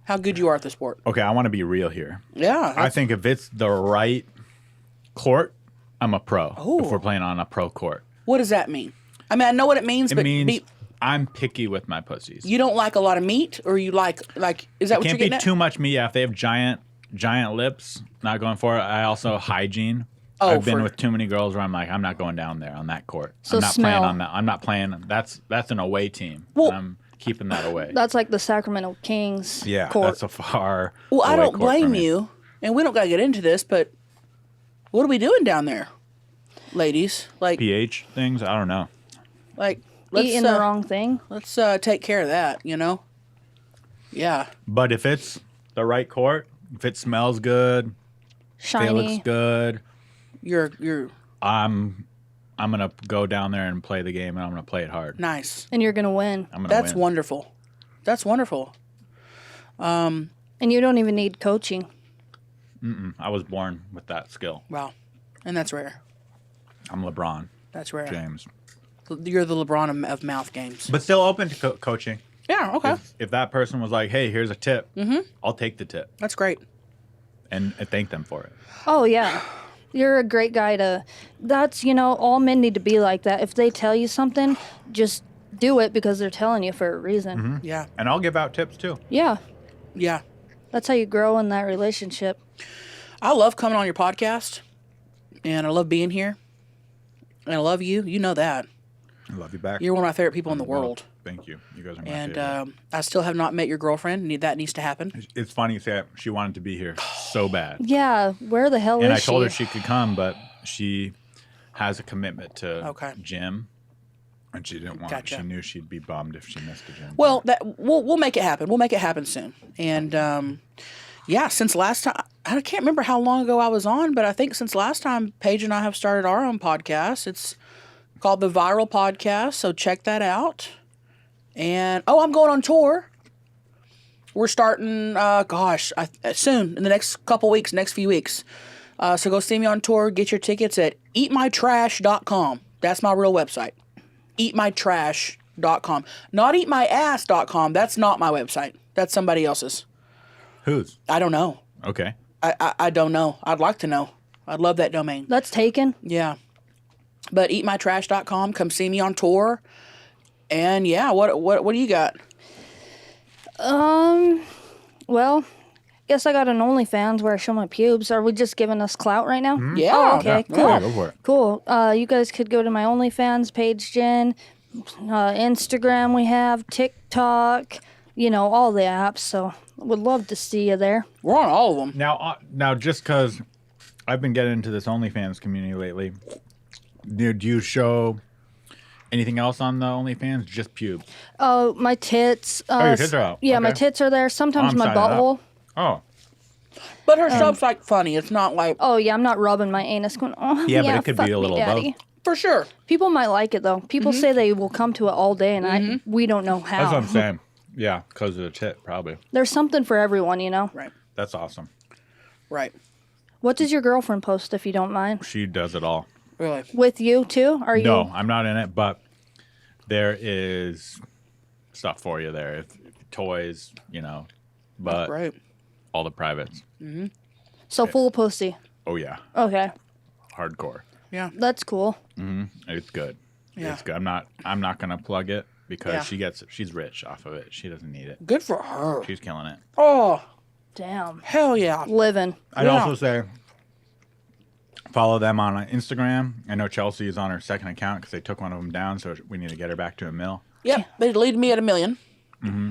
how good you are at the sport. Okay, I want to be real here. Yeah. I think if it's the right court, I'm a pro. Ooh. If we're playing on a pro court. What does that mean? I mean, I know what it means, It but means I'm picky with my pussies. you don't like a lot of meat, or you like is that what you're Can't getting be at? too much meat. Yeah, if they have giant lips, not going for it. I also hygiene. Oh, I've been for- with too many girls where I'm like, I'm not going down there on that court. So I'm not smell. playing on that. I'm not playing. That's an away team. Well- and I'm keeping that away. That's like the Sacramento Kings Yeah, court. that's a far. Well, I away don't court for blame me. you, and we don't got to get into this, but what are we doing down there, ladies? Like, pH things. I don't know. let's Eating the wrong thing. let's take care of that. Yeah. But if it's the right court, if it smells good, if it Shiny. looks good, You're I'm gonna go down there and play the game, and I'm gonna play it hard. nice. And you're going to win. I'm gonna That's win. wonderful. That's wonderful. And you don't even need coaching. I was born with that skill. Wow. And that's rare. I'm LeBron That's rare. James, You're the LeBron of mouth games. but still open to coaching. Yeah. Okay. If that person was like, "Hey, here's a tip," I'll take the tip That's great. and thank them for it. Oh, yeah. You're a great guy to. That's, all men need to be like that. If they tell you something, just do it because they're telling you for a reason. Yeah. And I'll give out tips too. Yeah. Yeah. That's how you grow in that relationship. I love coming on your podcast, and I love being here, and I love you. You know that. I love you back. You're one of my favorite people in the world. Thank you. You guys are my And favorite. I still have not met your girlfriend. That needs to happen. It's funny you say that. She wanted to be here so bad. Yeah. Where the hell And is I told her she? she could come, but she has a commitment to Okay. gym, and she didn't want. Gotcha. She knew she'd be bummed if she missed the gym. Well, we'll make it happen. We'll make it happen soon. And since last time, I can't remember how long ago I was on, but I think since last time, Paige and I have started our own podcast. It's called the Viral Podcast, so check that out. And I'm going on tour. We're starting, soon in the next couple weeks, next few weeks. So go see me on tour. Get your tickets at eatmytrash.com. That's my real website. Eatmytrash.com. Not eatmyass.com. That's not my website. That's somebody else's. Whose? I don't know. Okay. I don't know. I'd like to know. I'd love that domain. That's taken. Yeah. But eatmytrash.com. Come see me on tour. And yeah, what do you got? Well, guess I got an OnlyFans where I show my pubes. Are we just giving us clout right now? Yeah. Oh, okay. Yeah, Cool. yeah, go for it. Cool. You guys could go to my OnlyFans page, Ginn. Instagram we have, TikTok, all the apps. So would love to see you there. We're on all of them. Now, just because I've been getting into this OnlyFans community lately, do you show anything else on the OnlyFans? Just pubes? Oh, my tits. Your tits are out. Yeah, my Okay. tits are there. Sometimes I'm my signing up. butthole. Oh. But her stuff's like funny. It's not like, Oh, yeah, I'm not rubbing my anus going, oh, Yeah, but it could be fuck a me, little above. daddy. for sure. People might like it, though. People say they will come to it all day, and we don't know how. That's what I'm saying. Yeah, because of the tit, probably. There's something for everyone, Right. That's awesome. Right. What does your girlfriend post, if you don't mind? She does it all. Really. With you, too? Are you? No, I'm not in it, but there is stuff for you there. Toys, but Right. all the privates. So full pussy. Oh, yeah. Okay. Hardcore. Yeah. That's cool. It's good. Yeah. It's good. I'm not gonna plug it because Yeah. she's rich off of it. She doesn't need it. Good for her. She's killing it. Oh, Damn. hell yeah. Living. I'd Yeah. also say follow them on Instagram. I know Chelsea is on her second account because they took one of them down, so we need to get her back to $1 million. Yep. They lead me at 1 million.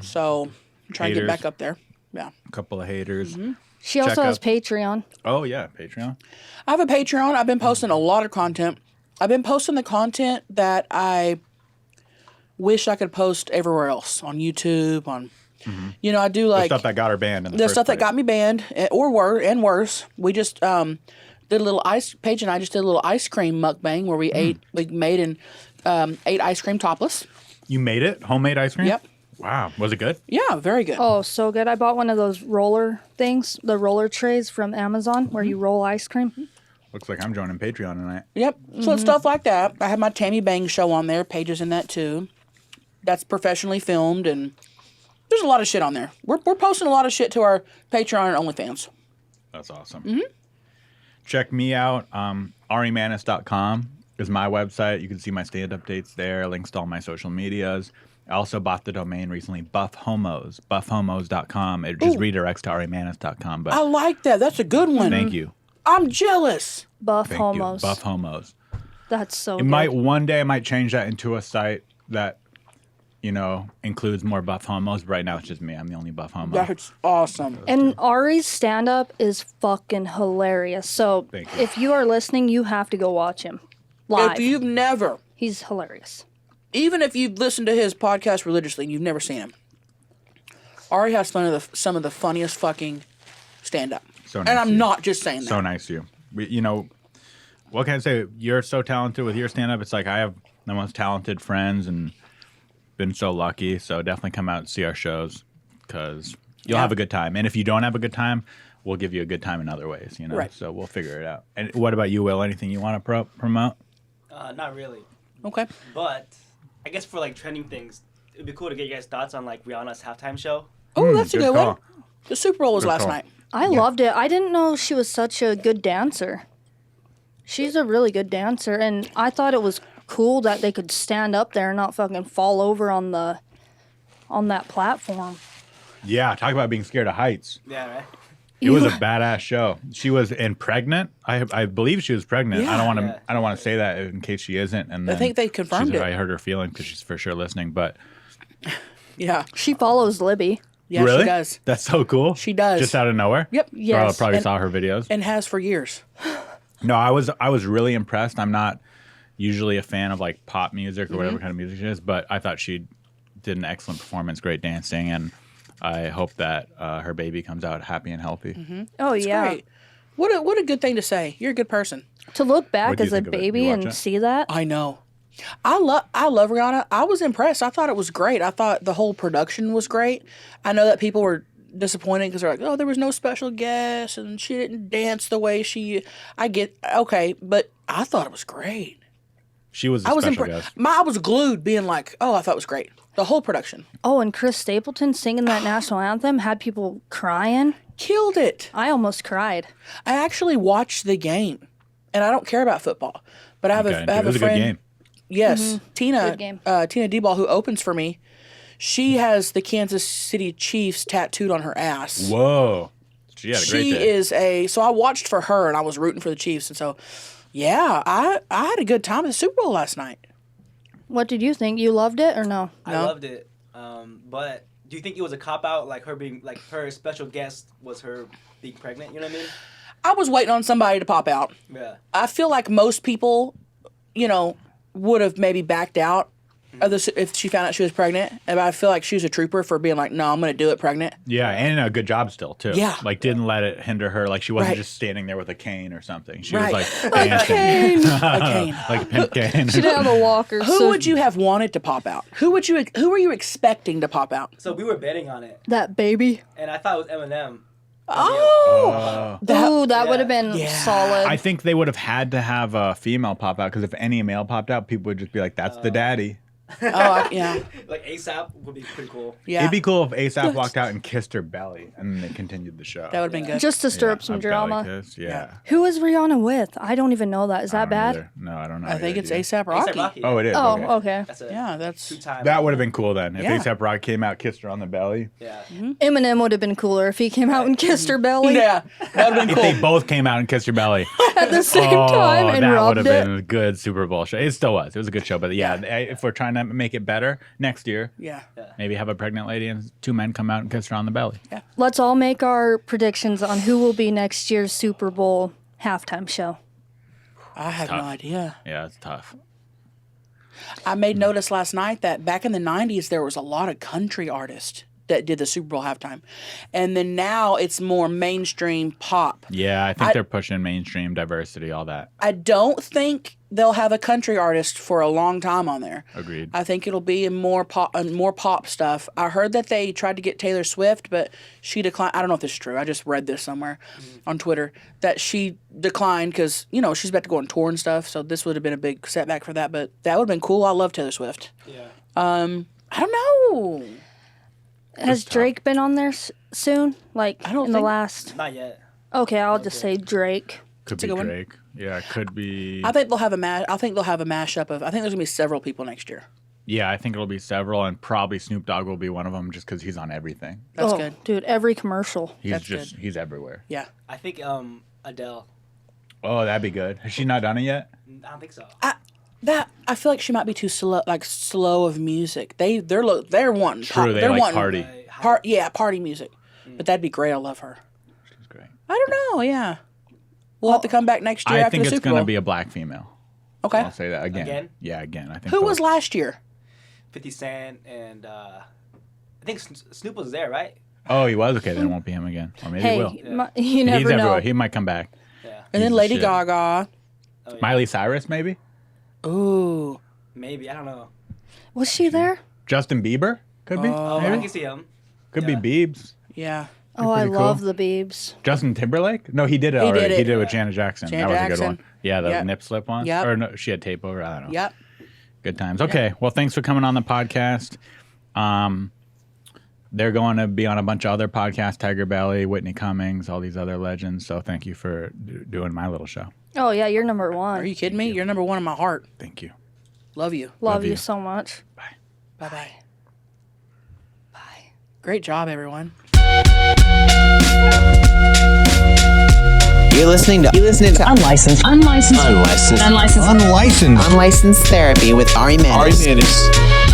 So I'm trying to get Haters. back up there. Yeah. A couple of haters. She also Check has out- Patreon. Oh yeah, Patreon. I have a Patreon. I've been posting a lot of content. I've been posting the content that I wish I could post everywhere else on YouTube. I do The like stuff that got her banned. In the the first stuff that place. got me banned, or worse. We just did a little Paige and I just did a little ice cream mukbang where we made and ate ice cream topless. You made it? Homemade ice cream? Yep. Wow. Was it good? Yeah, very good. Oh, so good. I bought one of those roller things, the roller trays from Amazon where you roll ice cream. Looks like I'm joining Patreon tonight. Yep. So it's stuff like that. I have my Tammy Bang show on there. Paige is in that too. That's professionally filmed, and There's a lot of shit on there. We're posting a lot of shit to our Patreon and OnlyFans. That's awesome. Check me out. arimannis.com is my website. You can see my stand-up dates there. Links to all my social medias. I also bought the domain recently, Buff Homos, buffhomos.com. It just redirects to arimannis.com. But I like that. That's a good one. thank you. I'm jealous. Buff Thank homos. you. Buff Homos. That's so It good. might one day I might change that into a site that, includes more buff homos. But right now it's just me. I'm the only buff homo. That's awesome. And Ari's stand-up is fucking hilarious. So Thank you. if you are listening, you have to go watch him live. If you've never, He's hilarious. even if you've listened to his podcast religiously and you've never seen him, Ari has some of the funniest fucking stand-up. So nice And of I'm you. not just saying that. So nice of you. What can I say? You're so talented with your stand-up. It's like I have the most talented friends and been so lucky. So definitely come out and see our shows because you'll have a good time. And if you don't have a good time, we'll give you a good time in other ways, Right. So we'll figure it out. And what about you, Will? Anything you want to promote? Not really. Okay. But I guess for like trending things, it'd be cool to get you guys' thoughts on like Rihanna's halftime show. Oh, that's a good good one. call. The Super Bowl was Good last call. night. I loved it. I didn't know she was such a good dancer. She's a really good dancer, and I thought it was cool that they could stand up there and not fucking fall over on that platform. Yeah, talk about being scared of heights. Yeah, right. It was a badass show. She was pregnant. I believe she was pregnant. Yeah. I don't want to. Yeah. I don't want to say that in case she isn't. And I then think they confirmed it. I heard her feeling because she's for sure listening. But Yeah. She follows Libby. Yeah, really, she does. That's so cool. She does. Just out of nowhere. Yep. Yes. Probably And- saw her videos. And has for years. No, I was really impressed. I'm not usually a fan of like pop music or Mm-hmm. whatever kind of music it is, but I thought she did an excellent performance, great dancing, and I hope that her baby comes out happy and healthy. Oh yeah. Great. What a good thing to say. You're a good person. To look back What'd you as a think of it? baby You watch and it? see that. I know. I love Rihanna. I was impressed. I thought it was great. I thought the whole production was great. I know that people were disappointed because they're like, oh, there was no special guest and she didn't dance the way she. I get okay, but I thought it was great. She was a I was special impressed. guest. I was glued, being like, oh, I thought it was great. The whole production Oh, and Chris Stapleton singing that national anthem had people crying. killed it. I almost cried. I actually watched the game, and I don't care about football, but I have Okay, I have it was a a good friend. game. Yes, Tina. Good game. Tina D-Ball, who opens for me, she has the Kansas City Chiefs tattooed on her ass. Whoa, she had a great She day. is so I watched for her, and I was rooting for the Chiefs, and so yeah, I had a good time at the Super Bowl last night. What did you think? You loved it or no? I No. loved it. But do you think it was a cop out? Like her being like her special guest was her being pregnant. You know what I mean? I was waiting on somebody to pop out. Yeah. I feel like most people, would have maybe backed out of this if she found out she was pregnant. And I feel like she was a trooper for being like, no, I'm going to do it pregnant. Yeah, and a good job still too. Yeah. like didn't let it hinder her. Like she wasn't Right. just standing there with a cane or something. She Right. was like dancing, A cane. like a pimp cane. She didn't have a walker. Who so would you have wanted to pop out? Who were you expecting to pop out? So we were betting on it, that baby? and I thought it was Eminem. Oh, Ooh, that would have been Yeah. solid. I think they would have had to have a female pop out because if any male popped out, people would just be like, "That's the daddy." Yeah, Like ASAP would be pretty cool. yeah. It'd be cool if ASAP walked out and kissed her belly, and then they continued the show. That would have been good. Just to stir Yeah, up some a belly drama. kiss, Yeah. Who is Rihanna with? I don't even know that. Is I that don't bad? either. No, I don't know. I think it's either. ASAP ASAP Rocky. Rocky. Oh, it is. Oh, okay. okay. That's a Yeah, that's two-time. That would have been cool then. If Yeah. ASAP Rock came out, kissed her on the belly. Yeah. Eminem would have been cooler if he came out and kissed her belly yeah. That would have been If cool. they both came out and kissed your belly, at the same time and that would rubbed have it. been a good Super Bowl show. It still was. It was a good show. But yeah, if we're trying to make it better next year, Yeah. maybe have a pregnant lady and two men come out and kiss her on the belly. Let's all make our predictions on who will be next year's Super Bowl halftime show. I have no idea. Yeah, it's tough. I made notice last night that back in the 90s, there was a lot of country artists that did the Super Bowl halftime. And then now it's more mainstream pop. Yeah, I think they're pushing mainstream diversity, all that. I don't think they'll have a country artist for a long time on there. Agreed. I think it'll be more pop stuff. I heard that they tried to get Taylor Swift, but she declined. I don't know if this is true. I just read this somewhere on Twitter that she declined because, she's about to go on tour and stuff. So this would have been a big setback for that. But that would have been cool. I love Taylor Swift. Yeah. I don't know. Has Drake been on there soon? Like I don't in the think- last? Not yet. Okay, I'll just say Drake. Could That's a be good one. Drake. Yeah, it could be. I think they'll have a mashup of. I think there's gonna be several people next year. Yeah, I think it'll be several, and probably Snoop Dogg will be one of them, just because he's on everything. That's oh, good. dude. Every commercial. He's he's everywhere. Yeah. I think Adele. Oh, that'd be good. Has she not done it yet? I don't think so. I feel like she might be too slow of music. They're wanting True, they they're like wanting party. party music. But that'd be great. I love her. She's great. I don't know. Yeah. We'll have to come back next year I after think the it's Super Bowl. gonna be a black female. Okay. I'll say that again. Again? Yeah, again. I think. Who so. was last year? 50 Cent and I think Snoop was there, right? Oh, he was. Okay, then it won't be him again, or maybe Hey, it will. you never He's know. everywhere. He might come back. Yeah. And then Piece of Lady shit. Gaga. Oh, yeah. Miley Cyrus, maybe. Ooh. Maybe, I don't know. Was she there? Justin Bieber could be. Oh, maybe. I can see him. Could yeah. be Biebs. Yeah. Oh, I pretty love cool. the Biebs. Justin Timberlake? No, he did it already. did it. He did it with Janet Jackson. Janet that was a Jackson. good one. Yeah, the Yep. nip slip one. Yep. Or no, she had tape over. I don't know. Yep. Good times. Okay. Well, thanks for coming on the podcast. They're going to be on a bunch of other podcasts, Tiger Belly, Whitney Cummings, all these other legends. So thank you for doing my little show. Oh yeah, you're number one. Are you kidding me? You're number one in my heart. Thank you. Love you. Love you. you so much. Bye. Bye-bye. Bye. Great job, everyone. You're listening to Unlicensed Therapy with Ari Mannis. Unlicensed Therapy with Ari Mannis.